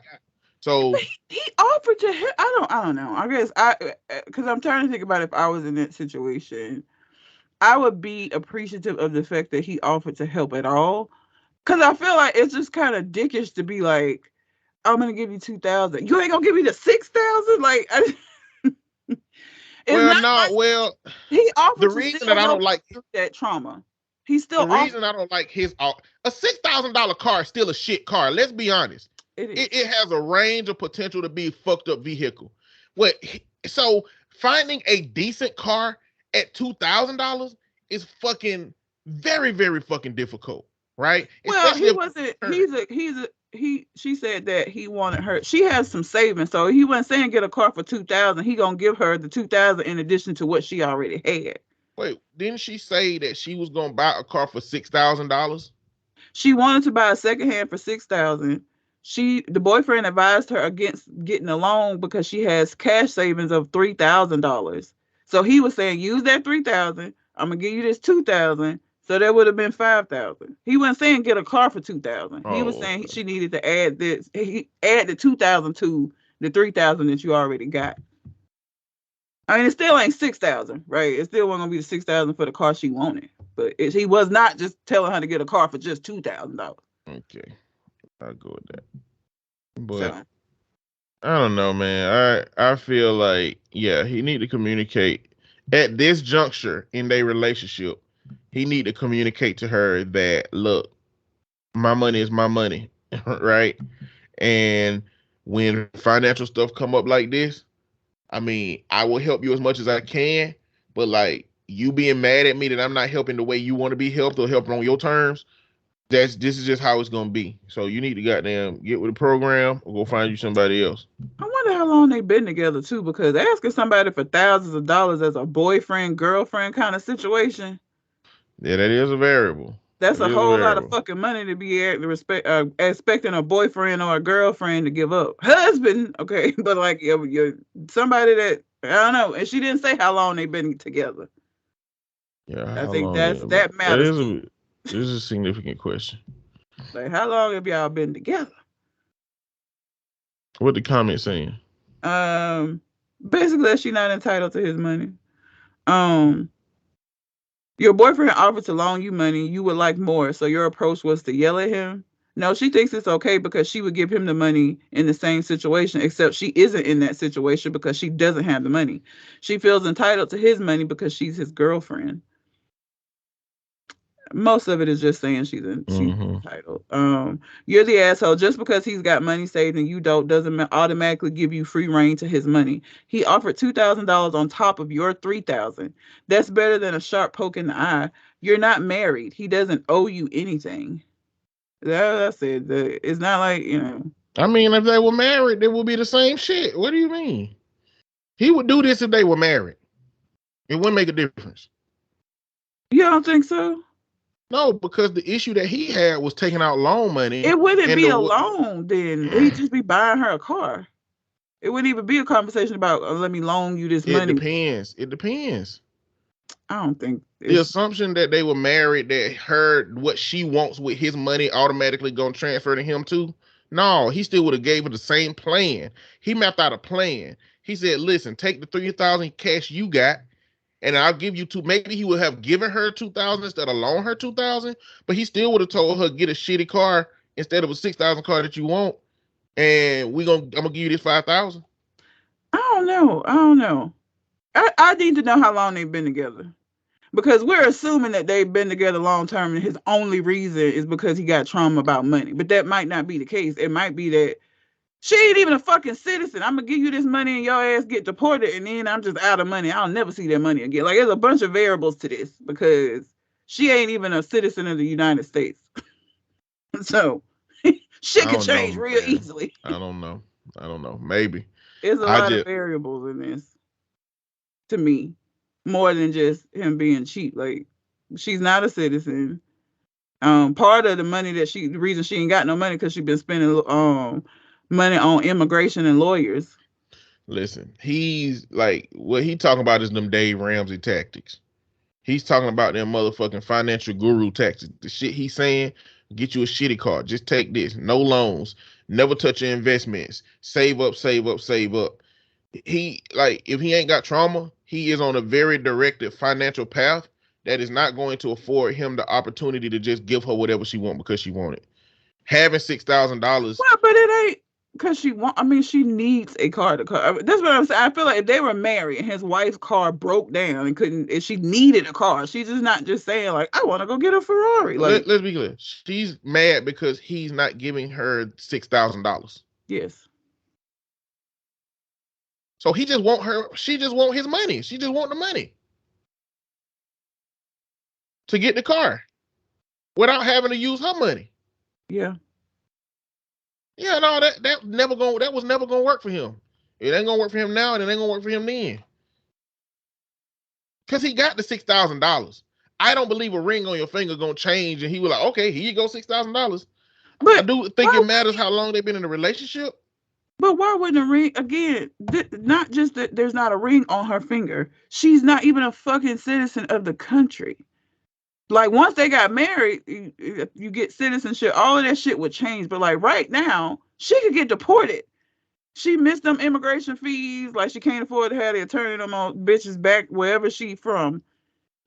So he offered to help. I don't know. I guess because I'm trying to think about if I was in that situation, I would be appreciative of the fact that he offered to help at all. Because I feel like it's just kind of dickish to be like, I'm gonna give you $2,000. You ain't gonna give me the $6,000. Like, he offered. The reason that I don't like that trauma. He's still The reason I don't like his a $6,000 car is still a shit car. Let's be honest. It has a range of potential to be a fucked up vehicle. So finding a decent car at $2,000 is fucking very, very fucking difficult, right? Well, he wasn't. She said that he wanted her. She has some savings, so he wasn't saying get a car for $2,000. He gonna give her the $2,000 in addition to what she already had. Wait, didn't she say that she was gonna buy a car for $6,000? She wanted to buy a secondhand for $6,000. The boyfriend advised her against getting a loan because she has cash savings of $3,000. So he was saying, use that $3,000. I'm gonna give you this $2,000. So that would have been $5,000. He wasn't saying get a car for $2,000. He was saying she needed to add this. He add the $2,000 to the $3,000 that you already got. I mean, it still ain't $6,000, right? It still wasn't gonna be the $6,000 for the car she wanted. But he was not just telling her to get a car for just $2,000. Okay, I'll go with that. But I don't know, man. I feel like, yeah, he need to communicate at this juncture in their relationship. He need to communicate to her that, look, my money is my money, right? And when financial stuff come up like this, I mean, I will help you as much as I can, but like you being mad at me that I'm not helping the way you want to be helped or helping on your terms, this is just how it's gonna be. So you need to goddamn get with the program or go find you somebody else. I wonder how long they've been together too, because asking somebody for thousands of dollars as a boyfriend, girlfriend kind of situation. Yeah, that is a variable. That's a whole lot of fucking money to be expecting a boyfriend or a girlfriend to give up. Husband, okay, but like you're somebody that I don't know, and she didn't say how long they've been together. Yeah, I think that matters. This is a significant question. Like, how long have y'all been together? What the comment saying? Basically that she's not entitled to his money. Your boyfriend offered to loan you money, you would like more, so your approach was to yell at him? No, she thinks it's okay because she would give him the money in the same situation, except she isn't in that situation because she doesn't have the money. She feels entitled to his money because she's his girlfriend. Most of it is just saying she's entitled. You're the asshole. Just because he's got money saved and you don't doesn't automatically give you free reign to his money. He offered $2,000 on top of your $3,000. That's better than a sharp poke in the eye. You're not married. He doesn't owe you anything. That's it. It's not like, you know. I mean, if they were married, it would be the same shit. What do you mean? He would do this if they were married. It wouldn't make a difference. You don't think so? No, because the issue that he had was taking out loan money. It wouldn't be a loan then. He'd just be buying her a car. It wouldn't even be a conversation about let me loan you this money. It depends. I don't think the assumption that they were married, that heard what she wants with his money automatically gonna transfer to him too. No, he still would have gave her the same plan. He mapped out a plan. He said, listen, take the $3,000 cash you got, and I'll give you $2,000. Maybe he would have given her $2,000 instead of loan her $2,000, but he still would have told her, get a shitty car instead of a $6,000 car that you want, and I'm gonna give you this $5,000. I don't know. I need to know how long they've been together, because we're assuming that they've been together long term, and his only reason is because he got trauma about money. But that might not be the case. It might be that she ain't even a fucking citizen. I'm gonna give you this money and your ass get deported, and then I'm just out of money. I'll never see that money again. Like, there's a bunch of variables to this because she ain't even a citizen of the United States. So shit can change real easily. I don't know. Maybe. There's a lot of variables in this, to me, more than just him being cheap. Like, she's not a citizen. Part of the money the reason she ain't got no money because she's been spending money on immigration and lawyers. Listen, he's like, what he talking about is them Dave Ramsey tactics. He's talking about them motherfucking financial guru tactics. The shit he's saying, get you a shitty car. Just take this. No loans. Never touch your investments. Save up. He, like, if he ain't got trauma, he is on a very directed financial path that is not going to afford him the opportunity to just give her whatever she wants because she want it. Having $6,000. Well, but it ain't. because she needs a car to car. That's what I'm saying. I feel like if they were married and his wife's car broke down and she needed a car, she's just not just saying like, I want to go get a Ferrari. Like, let's be clear. She's mad because he's not giving her $6,000. Yes. So he just want her. She just want his money. She just want the money to get the car without having to use her money. Yeah. Yeah, no, that was never gonna work for him. It ain't gonna work for him now, and it ain't gonna work for him then. Cause he got the $6,000. I don't believe a ring on your finger gonna change, and he was like, okay, here you go, $6,000. But I do think it matters how long they've been in a relationship. But why wouldn't a ring again? Not just that there's not a ring on her finger. She's not even a fucking citizen of the country. Like once they got married, you get citizenship. All of that shit would change. But like right now, she could get deported. She missed them immigration fees. Like she can't afford to have the attorney them on bitches back wherever she from,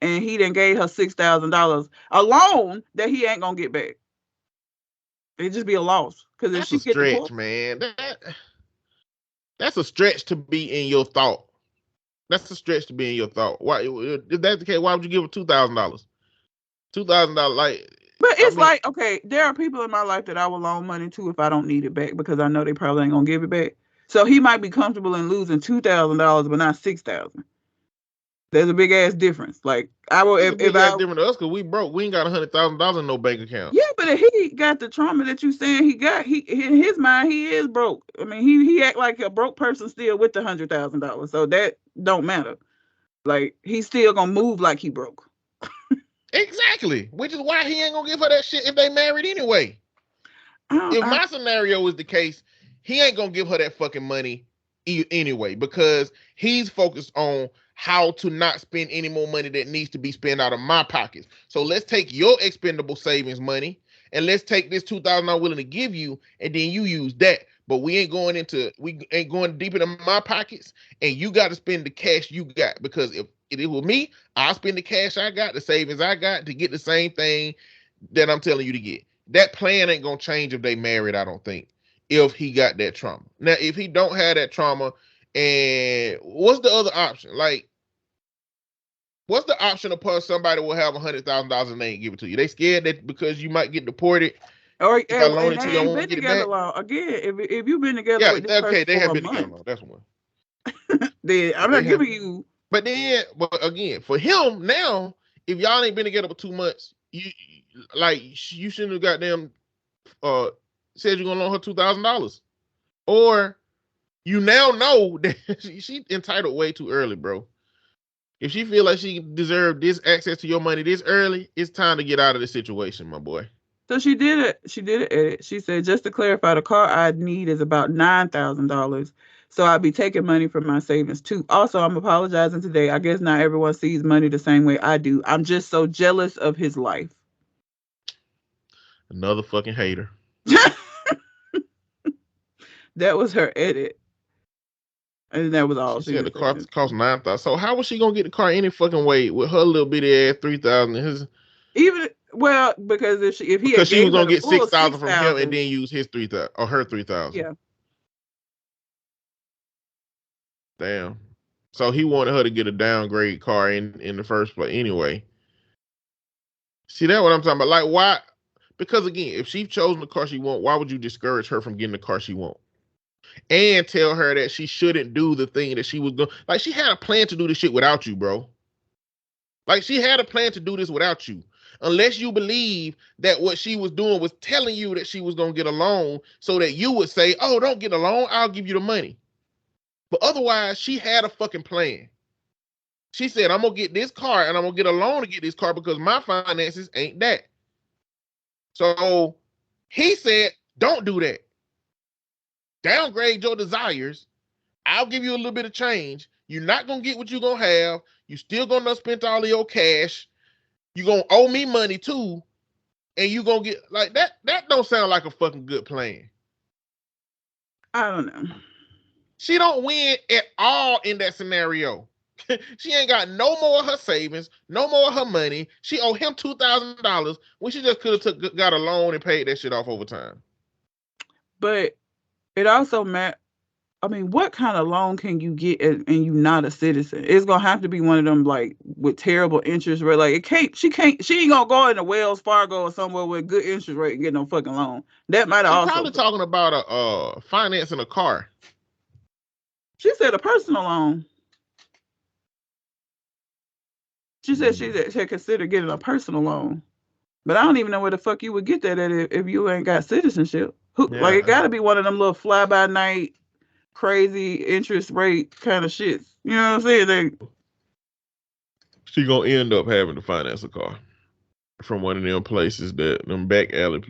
and he then gave her $6,000 a loan that he ain't gonna get back. It'd just be a loss because if she That's a stretch, man. That's a stretch to be in your thought. That's a stretch to be in your thought. Why, if that's the case, why would you give her $2,000? $2,000, like. But it's like, okay, there are people in my life that I will loan money to if I don't need it back because I know they probably ain't gonna give it back. So he might be comfortable in losing $2,000, but not $6,000. There's a big ass difference. Like I will, if I different to us because we broke, we ain't got $100,000 in no bank account. Yeah, but if he got the trauma that you saying he got, he in his mind he is broke. I mean, he act like a broke person still with the $100,000, so that don't matter. Like he's still gonna move like he broke. Exactly, which is why he ain't gonna give her that shit if they married anyway. If my scenario is the case, he ain't gonna give her that fucking money anyway because he's focused on how to not spend any more money that needs to be spent out of my pockets. So let's take your expendable savings money and let's take this $2,000 I'm willing to give you, and then you use that. But we ain't going deep into my pockets, and you got to spend the cash you got because if it was me, I'll spend the cash I got, the savings I got to get the same thing that I'm telling you to get. That plan ain't gonna change if they married, I don't think, if he got that trauma. Now, if he don't have that trauma, and what's the other option? Like, what's the option upon somebody will have $100,000 and they ain't give it to you? They scared that because you might get deported. Or if I loan it to you, I won't get it back. Again, if you've been together with this person they have been month, together. That's one. Then I'm not giving you. But again, for him now, if y'all ain't been together for 2 months, you shouldn't have goddamn said you're gonna loan her $2,000, or you now know that she entitled way too early, bro. If she feel like she deserved this access to your money this early, it's time to get out of this situation, my boy. So she did it. She did it. Edit. She said, just to clarify, the car I'd need is about $9,000. So I'd be taking money from my savings too. Also, I'm apologizing today. I guess not everyone sees money the same way I do. I'm just so jealous of his life. Another fucking hater. That was her edit. And that was all. She said the car cost $9,000. So how was she gonna get the car any fucking way with her little bitty ass $3,000? Because because she was gonna get $6,000 from him and then use his $3,000 or her $3,000. Yeah. Damn. So he wanted her to get a downgrade car in the first place anyway. See, that's what I'm talking about. Like, why? Because again, if she's chosen the car she wants, why would you discourage her from getting the car she wants? And tell her that she shouldn't do the thing that she was going. Like, she had a plan to do this shit without you, bro. Like, she had a plan to do this without you. Unless you believe that what she was doing was telling you that she was going to get a loan so that you would say, oh, don't get a loan, I'll give you the money. But otherwise, she had a fucking plan. She said, I'm going to get this car and I'm going to get a loan to get this car because my finances ain't that. So he said, don't do that. Downgrade your desires. I'll give you a little bit of change. You're not going to get what you're going to have. You're still going to spend all of your cash. You're going to owe me money too. And you're going to get like that. That don't sound like a fucking good plan. I don't know. She don't win at all in that scenario. She ain't got no more of her savings, no more of her money. She owe him $2,000 when she just could have got a loan and paid that shit off over time. But It also what kind of loan can you get and you not a citizen? It's gonna have to be one of them like with terrible interest rate. Like she ain't gonna go into Wells Fargo or somewhere with good interest rate and get no fucking loan. That might have She's also probably talking about financing a car. She said a personal loan. She said she had considered getting a personal loan. But I don't even know where the fuck you would get that at if you ain't got citizenship. Like it gotta be one of them little fly by night, crazy interest rate kind of shits. You know what I'm saying? She gonna end up having to finance a car from one of them places not back alley,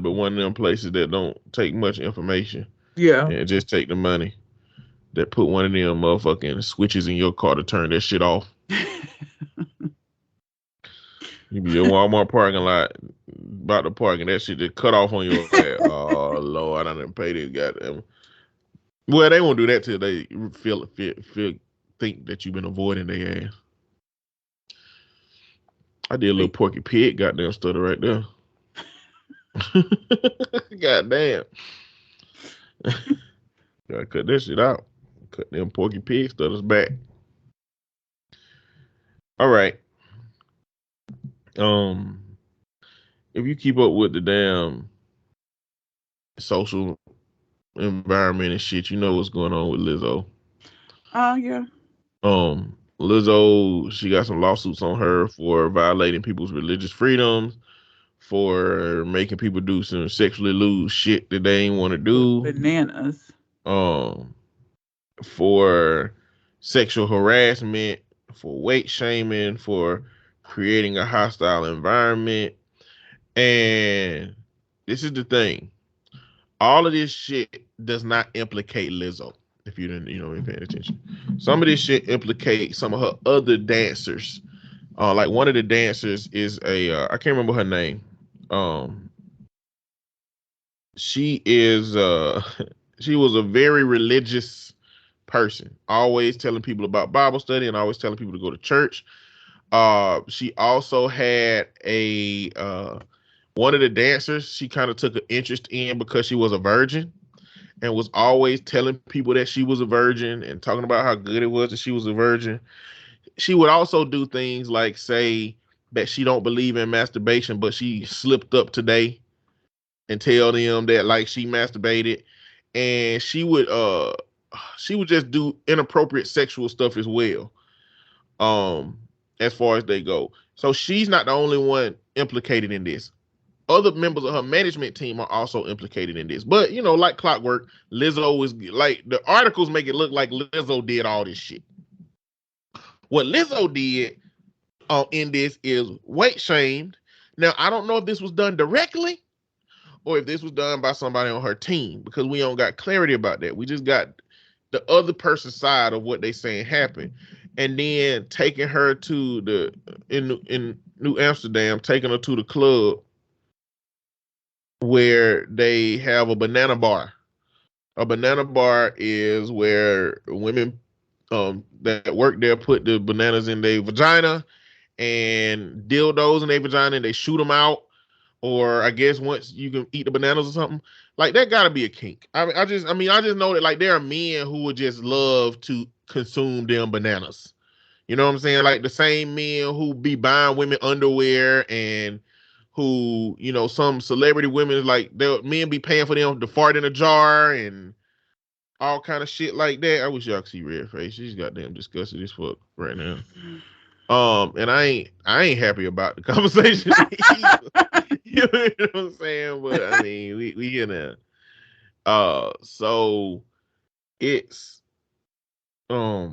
but one of them places that don't take much information. Yeah. And just take the money. That put one of them motherfucking switches in your car to turn that shit off. You be in Walmart parking lot about to park and that shit just cut off on your ass. Oh Lord, I didn't pay this goddamn. Well, they won't do that till they think that you've been avoiding their ass. I did a little Porky Pig goddamn stutter right there. Goddamn. Gotta cut this shit out. Cut them Porky Pig stutters back. All right. If you keep up with the damn social environment and shit, you know what's going on with Lizzo. Yeah. Lizzo, she got some lawsuits on her for violating people's religious freedoms, for making people do some sexually lewd shit that they ain't want to do. Bananas. For sexual harassment, for weight shaming, for creating a hostile environment. And this is the thing. All of this shit does not implicate Lizzo. If you didn't, ain't paying attention. Some of this shit implicates some of her other dancers. Like one of the dancers is I can't remember her name. She was a very religious person, always telling people about Bible study and always telling people to go to church. She also had one of the dancers she kind of took an interest in because she was a virgin and was always telling people that she was a virgin and talking about how good it was that she was a virgin. She would also do things like say that she don't believe in masturbation, but she slipped up today and tell them that like she masturbated, and she would just do inappropriate sexual stuff as well. As far as they go. So she's not the only one implicated in this. Other members of her management team are also implicated in this. But, like clockwork, Lizzo is like, the articles make it look like Lizzo did all this shit. What Lizzo did in this is weight shamed. Now, I don't know if this was done directly or if this was done by somebody on her team because we don't got clarity about that. We just got the other person's side of what they saying happened. And then taking her to in New Amsterdam, taking her to the club where they have a banana bar. A banana bar is where women that work there put the bananas in their vagina and dildos in their vagina and they shoot them out. Or I guess once you can eat the bananas or something. Like that gotta be a kink. I just know that like there are men who would just love to consume them bananas. You know what I'm saying? Like the same men who be buying women underwear and who, some celebrity women like men be paying for them to fart in a jar and all kind of shit like that. I wish y'all could see Red Face. She's goddamn disgusted as fuck right now. And I ain't happy about the conversation. You know what I'm saying? But I mean, we here now. So it's a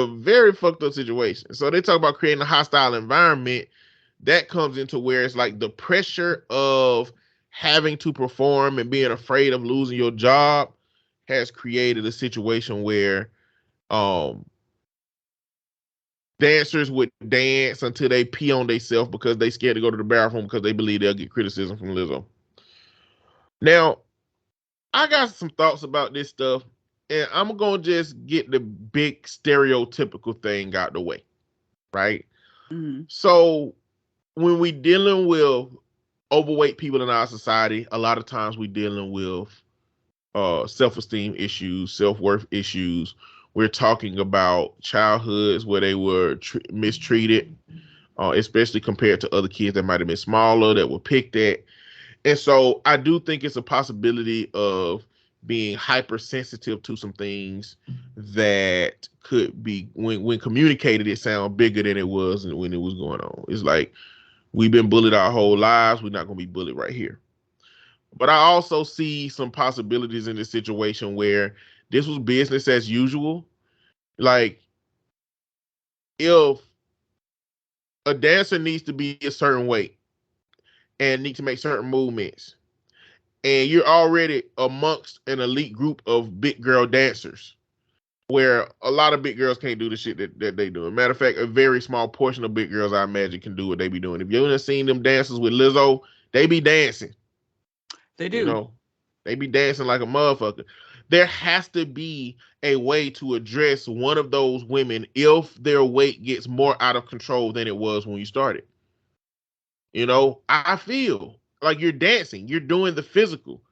very fucked up situation. So they talk about creating a hostile environment. That comes into where it's like the pressure of having to perform and being afraid of losing your job has created a situation where dancers would dance until they pee on themselves because they scared to go to the bathroom because they believe they'll get criticism from Lizzo. Now, I got some thoughts about this stuff, and I'm going to just get the big stereotypical thing out the way, right? Mm-hmm. So when we dealing with overweight people in our society, a lot of times we dealing with self-esteem issues, self-worth issues. We're talking about childhoods where they were mistreated, especially compared to other kids that might have been smaller, that were picked at. And so I do think it's a possibility of being hypersensitive to some things that could be, when communicated, it sound bigger than it was when it was going on. It's like, we've been bullied our whole lives. We're not going to be bullied right here. But I also see some possibilities in this situation where this was business as usual. Like, if a dancer needs to be a certain weight and need to make certain movements, and you're already amongst an elite group of big girl dancers, where a lot of big girls can't do the shit that they do. As a matter of fact, a very small portion of big girls, I imagine, can do what they be doing. If you ever seen them dances with Lizzo, they be dancing. They do. You know, they be dancing like a motherfucker. There has to be a way to address one of those women if their weight gets more out of control than it was when you started. You know, I feel like you're dancing, you're doing the physical.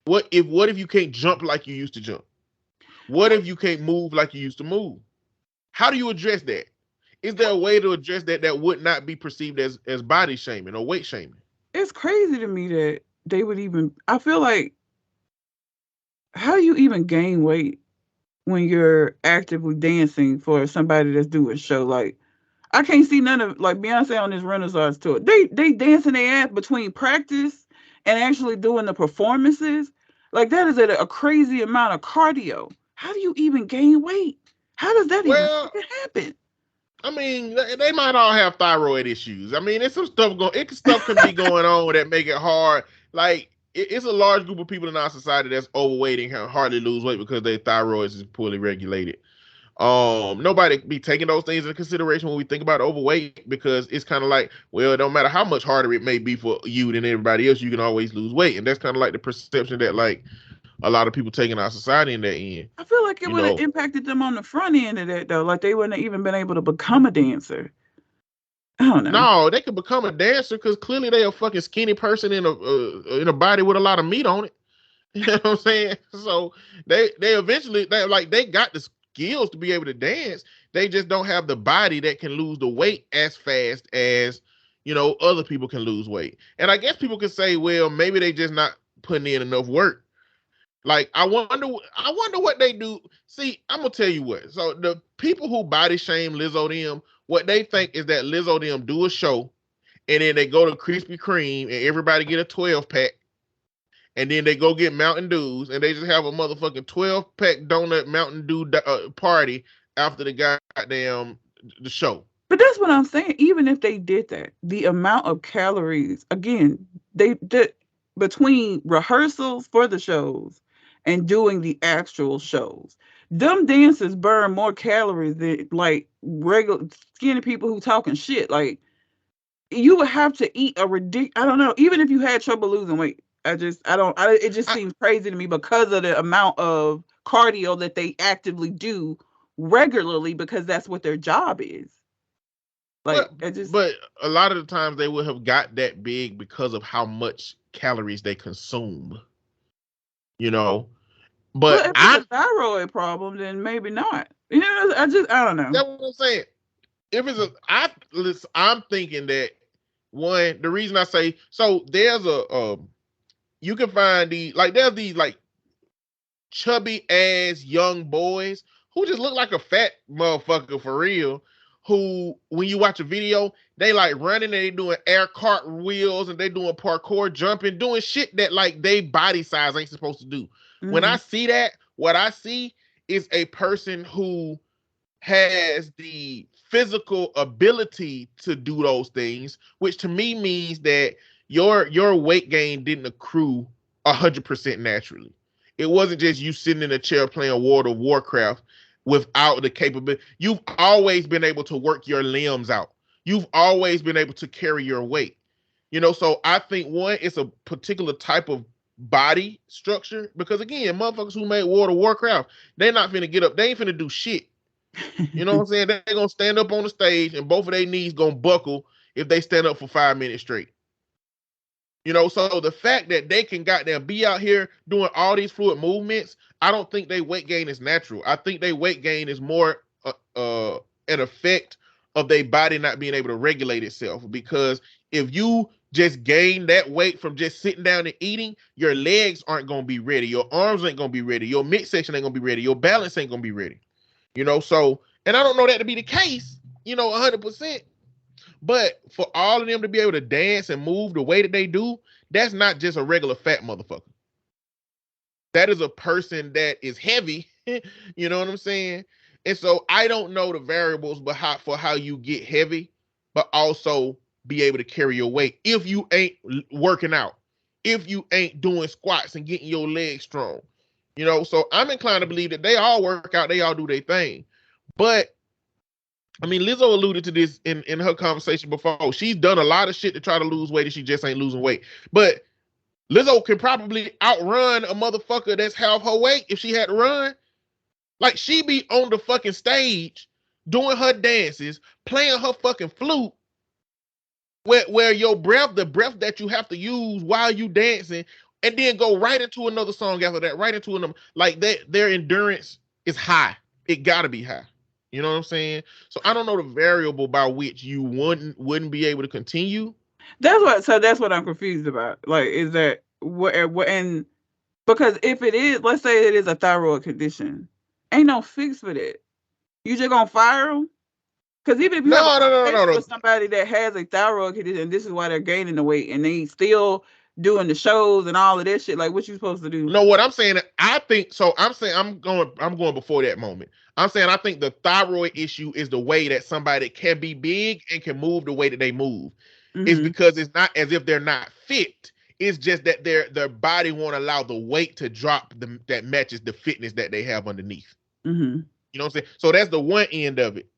What if you can't jump like you used to jump? What if you can't move like you used to move? How do you address that? Is there a way to address that would not be perceived as body shaming or weight shaming? It's crazy to me that they would even, I feel like, how do you even gain weight when you're actively dancing for somebody that's doing show? Like, I can't see none of, like, Beyonce on this Renaissance tour. They dancing their ass between practice and actually doing the performances. Like, that is a crazy amount of cardio. How do you even gain weight? How does that even happen? I mean, they might all have thyroid issues. I mean, there's some stuff stuff can be going on that make it hard. Like, it's a large group of people in our society that's overweight and can hardly lose weight because their thyroid is poorly regulated. Nobody be taking those things into consideration when we think about overweight, because it's kind of like, well, it don't matter how much harder it may be for you than everybody else, you can always lose weight. And that's kind of like the perception that, like, a lot of people take in our society in that end. I feel like it would have impacted them on the front end of that, though. Like, they wouldn't have even been able to become a dancer. I don't know. No, they could become a dancer because clearly they a fucking skinny person in a body with a lot of meat on it. You know what I'm saying? So they eventually, they got the skills to be able to dance. They just don't have the body that can lose the weight as fast as, you know, other people can lose weight. And I guess people could say, well, maybe they just not putting in enough work. Like, I wonder what they do. See, I'm gonna tell you what. So the people who body shame Lizzo them, what they think is that Lizzo them do a show, and then they go to Krispy Kreme and everybody get a 12-pack, and then they go get Mountain Dews, and they just have a motherfucking 12-pack donut Mountain Dew party after the goddamn the show. But that's what I'm saying. Even if they did that, the amount of calories, again, they did between rehearsals for the shows and doing the actual shows, them dancers burn more calories than, like, regular skinny people who talking shit. Like, you would have to eat a ridiculous, I don't know, even if you had trouble losing weight. It just seems crazy to me because of the amount of cardio that they actively do regularly, because that's what their job is. Like, but a lot of the times they would have got that big because of how much calories they consume. You know, but if it's a thyroid problem, then maybe not. You know, I don't know. That's what I'm saying. If it's I'm thinking that, one, the reason I say, so there's you can find there's these like chubby ass young boys who just look like a fat motherfucker for real, who, when you watch a video, they like running and they doing air cartwheels and they doing parkour jumping, doing shit that, like, they body size ain't supposed to do. Mm-hmm. When I see that, what I see is a person who has the physical ability to do those things, which to me means that your weight gain didn't accrue 100% naturally. It wasn't just you sitting in a chair playing World of Warcraft without the capability. You've always been able to work your limbs out. You've always been able to carry your weight. You know, so I think, one, it's a particular type of body structure, because, again, motherfuckers who made World of Warcraft, they're not finna get up. They ain't finna do shit. You know what I'm saying? They're gonna stand up on the stage and both of their knees gonna buckle if they stand up for 5 minutes straight. You know, so the fact that they can goddamn be out here doing all these fluid movements, I don't think they weight gain is natural. I think they weight gain is more an effect of their body not being able to regulate itself. Because if you just gain that weight from just sitting down and eating, your legs aren't gonna be ready, your arms ain't gonna be ready, your midsection ain't gonna be ready, your balance ain't gonna be ready. You know, so and I don't know that to be the case, 100%. But for all of them to be able to dance and move the way that they do, that's not just a regular fat motherfucker. That is a person that is heavy. You know what I'm saying? And so I don't know the variables for how you get heavy, but also be able to carry your weight if you ain't working out, if you ain't doing squats and getting your legs strong. So I'm inclined to believe that they all work out, they all do their thing. But I mean, Lizzo alluded to this in her conversation before. She's done a lot of shit to try to lose weight and she just ain't losing weight. But Lizzo can probably outrun a motherfucker that's half her weight if she had to run. Like, she be on the fucking stage doing her dances, playing her fucking flute, where your breath, the breath that you have to use while you dancing, and then go right into another song after that, right into another. Like, their endurance is high. It gotta be high. You know what I'm saying? So I don't know the variable by which you wouldn't be able to continue. That's what I'm confused about. Like, is that what and because if it is, let's say it is a thyroid condition, ain't no fix for that. You just gonna fire them? Because even if you have with somebody that has a thyroid condition, this is why they're gaining the weight, and they still doing the shows and all of that shit. Like, what you supposed to do? No, what I'm saying, I think so. I'm saying I'm going before that moment. I'm saying I think the thyroid issue is the way that somebody can be big and can move the way that they move. Mm-hmm. It's because it's not as if they're not fit. It's just that their body won't allow the weight to drop that matches the fitness that they have underneath. Mm-hmm. You know what I'm saying? So that's the one end of it.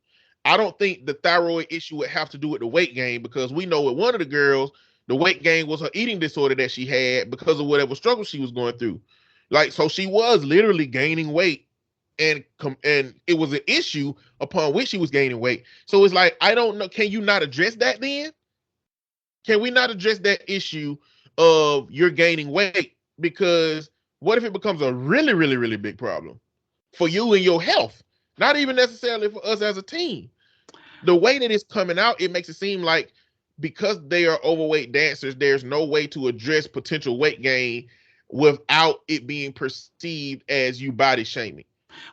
I don't think the thyroid issue would have to do with the weight gain, because we know with one of the girls, the weight gain was her eating disorder that she had because of whatever struggle she was going through. Like, so she was literally gaining weight, and it was an issue upon which she was gaining weight. So it's like, I don't know. Can you not address that then? Can we not address that issue of you're gaining weight? Because what if it becomes a really, really, really big problem for you and your health? Not even necessarily for us as a team. The way that it's coming out, it makes it seem like because they are overweight dancers, there's no way to address potential weight gain without it being perceived as you body shaming.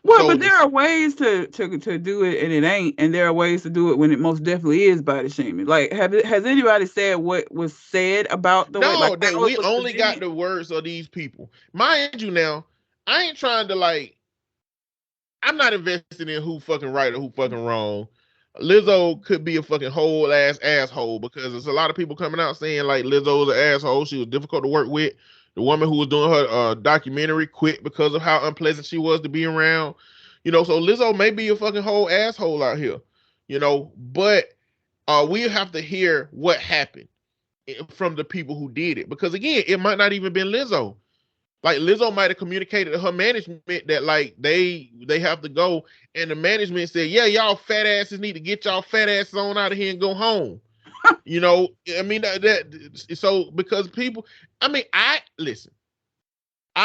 Well, so, but there are ways to do it, and it ain't, and there are ways to do it when it most definitely is body shaming. Like, has anybody said what was said about the way? Like, that we only got the words of these people. Mind you, now I ain't trying to I'm not invested in who fucking right or who fucking wrong. Lizzo could be a fucking whole ass asshole, because there's a lot of people coming out saying like Lizzo's an asshole. She was difficult to work with. The woman who was doing her documentary quit because of how unpleasant she was to be around. So Lizzo may be a fucking whole asshole out here. But we have to hear what happened from the people who did it, because again, it might not even been Lizzo. Like, Lizzo might have communicated to her management that like they have to go, and the management said, yeah, y'all fat asses need to get y'all fat asses on out of here and go home. I mean, so because people, I mean, I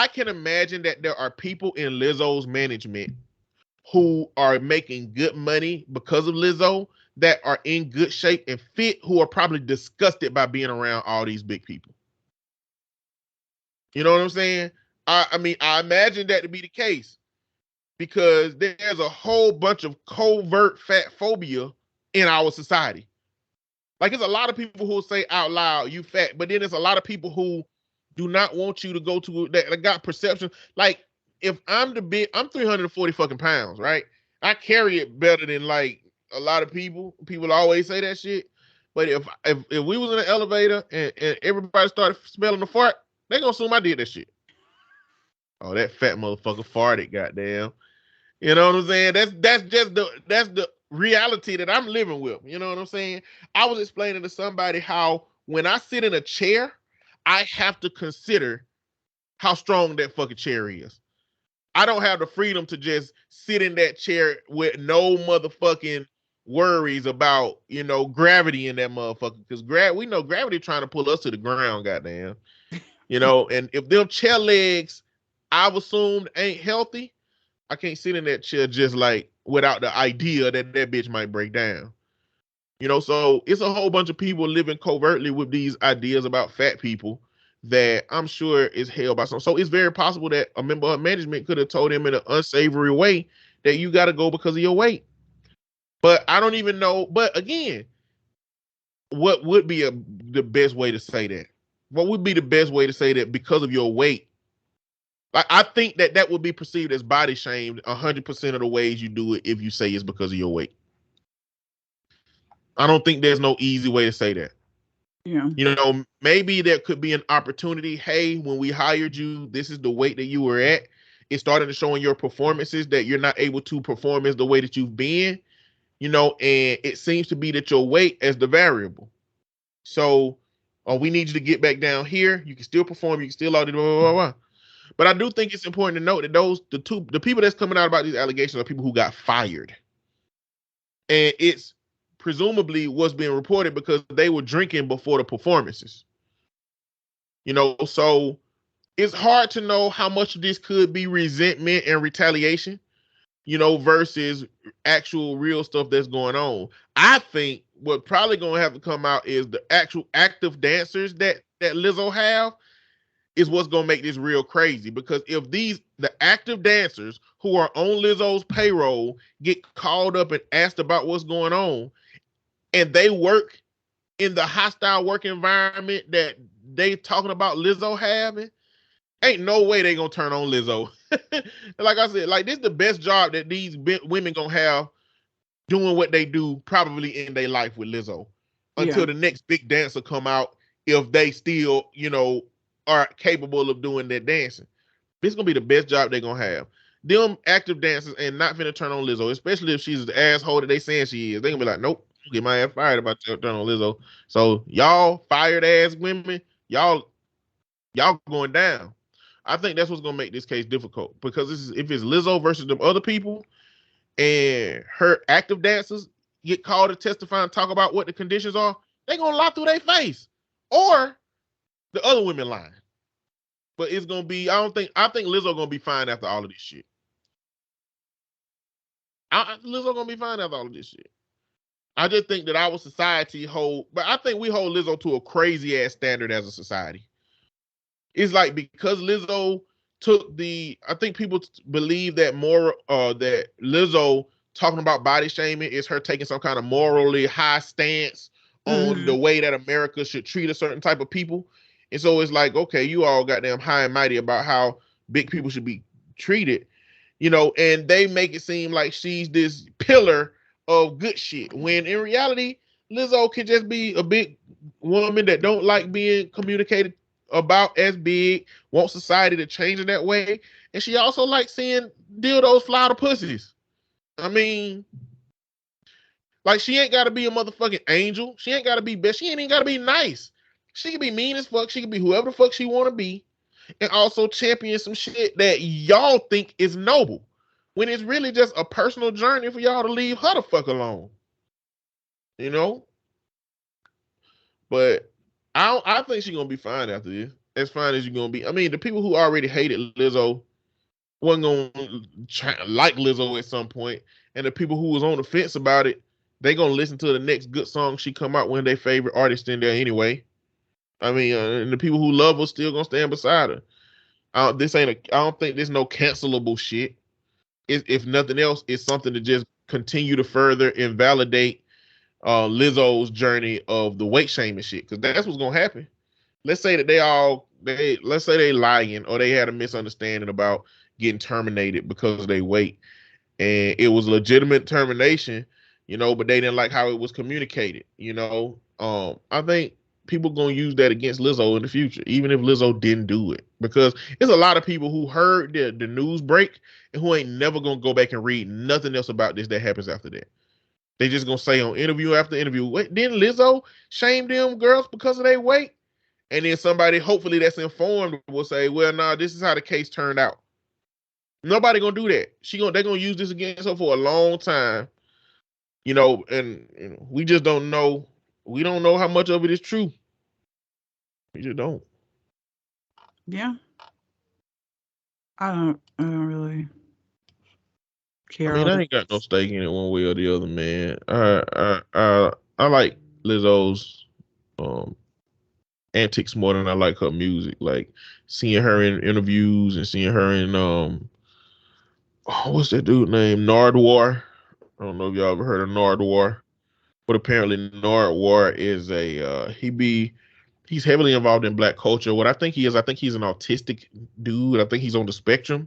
can imagine that there are people in Lizzo's management who are making good money because of Lizzo, that are in good shape and fit, who are probably disgusted by being around all these big people. You know what I'm saying? I mean, I imagine that to be the case, because there's a whole bunch of covert fat phobia in our society. Like, there's a lot of people who say out loud, you fat, but then there's a lot of people who do not want you to go to that got perception. Like, if I'm 340 fucking pounds, right? I carry it better than like a lot of people. People always say that shit. But if we was in an elevator and everybody started smelling the fart, they gonna assume I did that shit. Oh, that fat motherfucker farted, goddamn. You know what I'm saying? That's the reality that I'm living with. You know what I'm saying? I was explaining to somebody how when I sit in a chair, I have to consider how strong that fucking chair is. I don't have the freedom to just sit in that chair with no motherfucking worries about, gravity in that motherfucker. Because we know gravity trying to pull us to the ground, goddamn. And if them chair legs, I've assumed ain't healthy, I can't sit in that chair just like without the idea that bitch might break down. So it's a whole bunch of people living covertly with these ideas about fat people that I'm sure is held by some. So it's very possible that a member of management could have told him in an unsavory way that you got to go because of your weight. But I don't even know. But again, what would be the best way to say that? What would be the best way to say that because of your weight? Like, I think that would be perceived as body shamed 100% of the ways you do it if you say it's because of your weight. I don't think there's no easy way to say that. Yeah. Maybe there could be an opportunity. Hey, when we hired you, this is the weight that you were at. It started to show in your performances that you're not able to perform as the way that you've been, and it seems to be that your weight as the variable. So, we need you to get back down here. You can still perform. You can still all the blah, blah, blah, blah. But I do think it's important to note that the people that's coming out about these allegations are people who got fired. And it's presumably what's being reported because they were drinking before the performances. So it's hard to know how much of this could be resentment and retaliation, versus actual real stuff that's going on. I think what probably going to have to come out is the actual active dancers that Lizzo have is what's going to make this real crazy. Because if the active dancers who are on Lizzo's payroll get called up and asked about what's going on, and they work in the hostile work environment that they talking about Lizzo having, ain't no way they gonna turn on Lizzo. Like I said, like, this is the best job that these women gonna have doing what they do probably in their life with Lizzo until the next big dancer come out, if they still, are capable of doing that dancing. This is gonna be the best job they're gonna have. Them active dancers and not finna turn on Lizzo, especially if she's the asshole that they saying she is. They gonna be like, nope, get my ass fired about turn on Lizzo. So y'all fired ass women, y'all going down. I think that's what's gonna make this case difficult, because if it's Lizzo versus them other people, and her active dancers get called to testify and talk about what the conditions are, they gonna lie through their face, or the other women lying. But it's gonna be, I think Lizzo gonna be fine after all of this shit. Lizzo gonna be fine after all of this shit. I just think that our society but I think we hold Lizzo to a crazy ass standard as a society. It's like, because Lizzo I think people believe that that Lizzo talking about body shaming is her taking some kind of morally high stance on the way that America should treat a certain type of people. And so it's like, okay, you all goddamn high and mighty about how big people should be treated, and they make it seem like she's this pillar of good shit, when in reality, Lizzo can just be a big woman that don't like being communicated about as big, want society to change in that way, and she also likes seeing dildos fly to pussies. I mean, like, she ain't got to be a motherfucking angel. She ain't got to be best. She ain't even got to be nice. She can be mean as fuck. She can be whoever the fuck she want to be, and also champion some shit that y'all think is noble, when it's really just a personal journey for y'all to leave her the fuck alone. But I think she's gonna be fine after this. As fine as you're gonna be. I mean, the people who already hated Lizzo wasn't gonna like Lizzo at some point, and the people who was on the fence about it, they gonna listen to the next good song she come out when their favorite artist in there anyway. I mean, and the people who love her still gonna stand beside her. I don't think there's no cancelable shit. If nothing else, it's something to just continue to further invalidate Lizzo's journey of the weight shaming shit, because that's what's gonna happen. Let's say that let's say they lying, or they had a misunderstanding about getting terminated because of their weight, and it was legitimate termination, but they didn't like how it was communicated. I think people gonna use that against Lizzo in the future, even if Lizzo didn't do it, because there's a lot of people who heard the news break and who ain't never gonna go back and read nothing else about this that happens after that. They just gonna say on interview after interview, wait, didn't Lizzo shame them girls because of their weight? And then somebody, hopefully that's informed, will say, well, nah, this is how the case turned out. Nobody gonna do that. They're gonna use this against her for a long time. and we just don't know. We don't know how much of it is true. We just don't. Yeah. I don't really care. I ain't got no stake in it one way or the other, man. I like Lizzo's antics more than I like her music. Like seeing her in interviews and seeing her in what's that dude named Nardwuar? I don't know if y'all ever heard of Nardwuar, but apparently Nardwuar is he's heavily involved in Black culture. What I think he's an autistic dude. I think he's on the spectrum.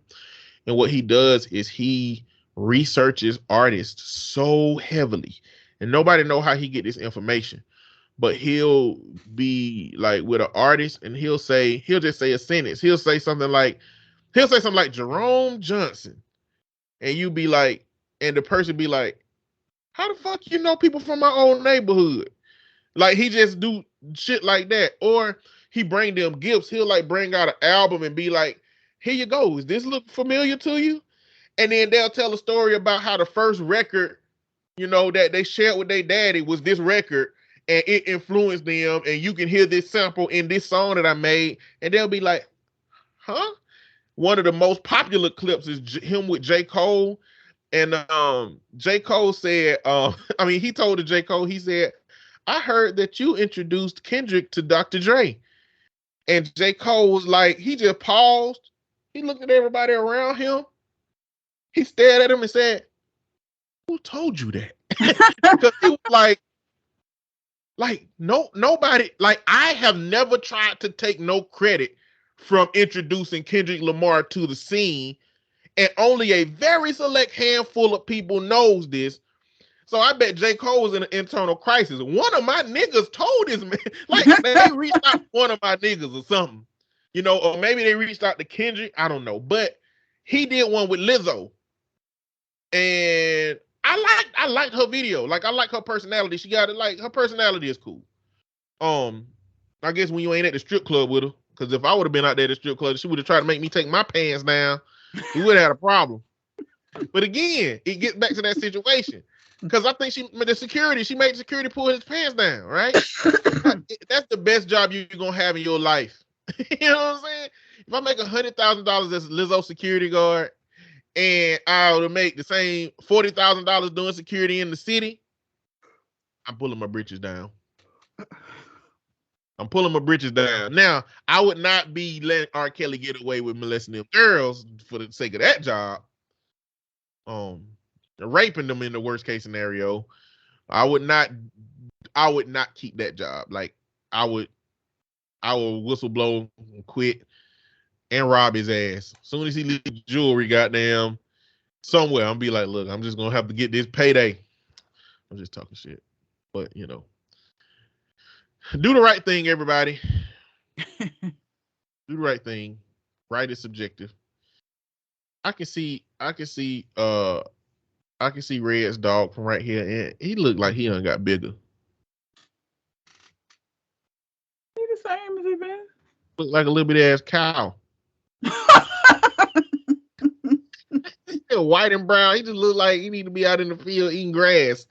And what he does is he researches artists so heavily, and nobody know how he get this information. But he'll be like with an artist, and he'll just say a sentence. He'll say something like Jerome Johnson, and you be like, and the person be like, how the fuck you know people from my own neighborhood? Like he just do shit like that, or he bring them gifts. He'll like bring out an album and be like, here you go. Does this look familiar to you? And then they'll tell a story about how the first record, that they shared with their daddy was this record, and it influenced them. And you can hear this sample in this song that I made. And they'll be like, huh? One of the most popular clips is him with J. Cole. And J. Cole said, he told to J. Cole, he said, I heard that you introduced Kendrick to Dr. Dre. And J. Cole was like, he just paused. He looked at everybody around him. He stared at him and said, who told you that? Because he was nobody, I have never tried to take no credit from introducing Kendrick Lamar to the scene. And only a very select handful of people knows this. So I bet J. Cole was in an internal crisis. One of my niggas told this man, they reached out to one of my niggas or something, or maybe they reached out to Kendrick. I don't know, but he did one with Lizzo, and I liked her video. Like I like her personality. She got it. Her personality is cool. I guess when you ain't at the strip club with her, because if I would have been out there at the strip club, she would have tried to make me take my pants down. We would have had a problem. But again, it gets back to that situation. Because I think she made the security pull his pants down, right? That's the best job you're going to have in your life. You know what I'm saying? If I make $100,000 as Lizzo security guard, and I would make the same $40,000 doing security in the city, I'm pulling my britches down. Now, I would not be letting R. Kelly get away with molesting them girls for the sake of that job. Raping them in the worst case scenario. I would not keep that job. Like I would whistleblow and quit and rob his ass. As soon as he leaves jewelry, goddamn, somewhere, I'm be like, look, I'm just gonna have to get this payday. I'm just talking shit. But do the right thing, everybody. Do the right thing. Right is subjective. I can see Red's dog from right here, and he looked like he done got bigger. He the same as he been. Look like a little bit ass cow. White and brown. He just look like he need to be out in the field eating grass.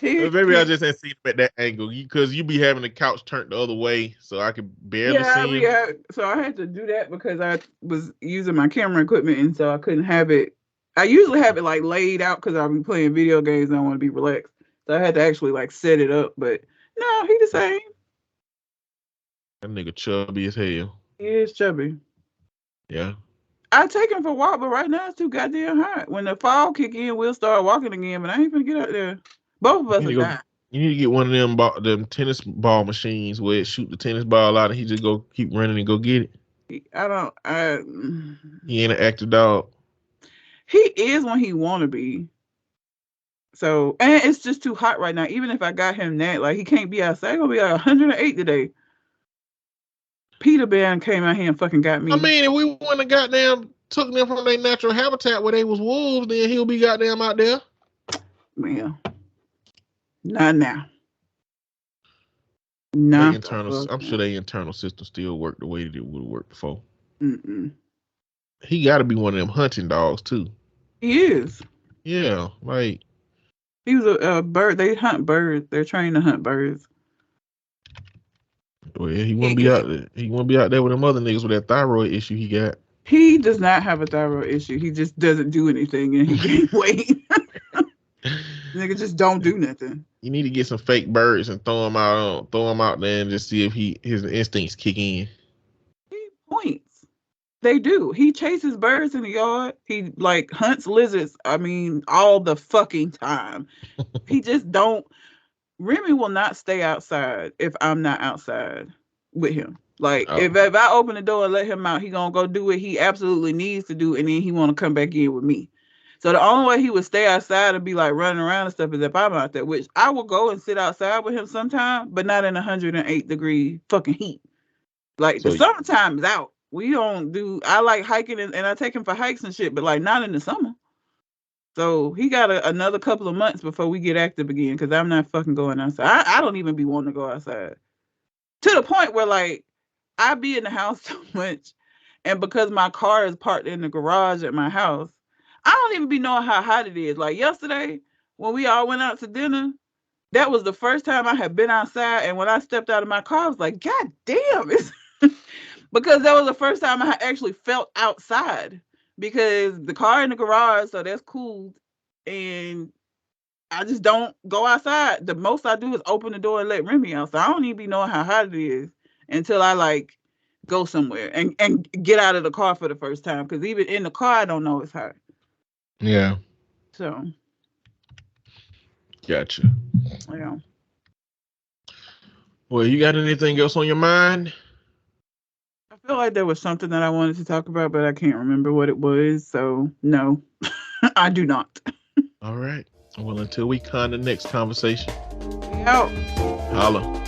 Maybe I just ain't seen him at that angle because you be having the couch turned the other way, so I could barely see him. Yeah, so I had to do that because I was using my camera equipment, and so I couldn't have it. I usually have it laid out because I'll be playing video games and I want to be relaxed. So I had to actually set it up, but no, he the same. That nigga chubby as hell. He is chubby. Yeah. I take him for a walk, but right now it's too goddamn hot. When the fall kick in, we'll start walking again, but I ain't gonna get out there. Both of us are dying. You need to get one of them tennis ball machines where it shoot the tennis ball out and he just go keep running and go get it. He ain't an active dog. He is when he want to be. So, and it's just too hot right now. Even if I got him that, he can't be outside. It's gonna be 108 today. Peter Bear came out here and fucking got me. I mean, if we wouldn't have goddamn took them from their natural habitat where they was wolves, then he'll be goddamn out there. Well, not now. No. I'm sure their internal system still work the way that it would have worked before. Mm-mm. He got to be one of them hunting dogs too. He is. Yeah, like He was a bird. They hunt birds. They're trained to hunt birds. well, he wouldn't be out there. He wouldn't be out there with them other niggas with that thyroid issue he got. He does not have a thyroid issue. He just doesn't do anything and he gained weight. Nigga just don't do nothing. You need to get some fake birds and throw them out there and just see if his instincts kick in. He points. They do. He chases birds in the yard. He like hunts lizards. I mean, all the fucking time. He just don't. Remy will not stay outside if I'm not outside with him. Like if I open the door and let him out, he gonna go do what he absolutely needs to do, and then he want to come back in with me. So the only way he would stay outside and be like running around and stuff is if I'm out there, which I will go and sit outside with him sometime, but not in 108-degree fucking heat. Like the summertime is out. We don't do. I like hiking and I take him for hikes and shit, but like not in the summer. So he got another couple of months before we get active again, because I'm not fucking going outside. I don't even be wanting to go outside. To the point where like I be in the house too much, and because my car is parked in the garage at my house, I don't even be knowing how hot it is. Like yesterday, when we all went out to dinner, that was the first time I had been outside, and when I stepped out of my car, I was like, God damn, because that was the first time I actually felt outside. Because the car in the garage, so that's cool, and I just don't go outside. The most I do is open the door and let Remy out. So I don't even be knowing how hot it is until I like go somewhere and get out of the car for the first time. Because even in the car, I don't know it's hot. Yeah. So. Gotcha. Yeah. Well, you got anything else on your mind? I feel like there was something that I wanted to talk about, but I can't remember what it was. So, no, I do not. All right. Well, until we con the next conversation. Out. Holla.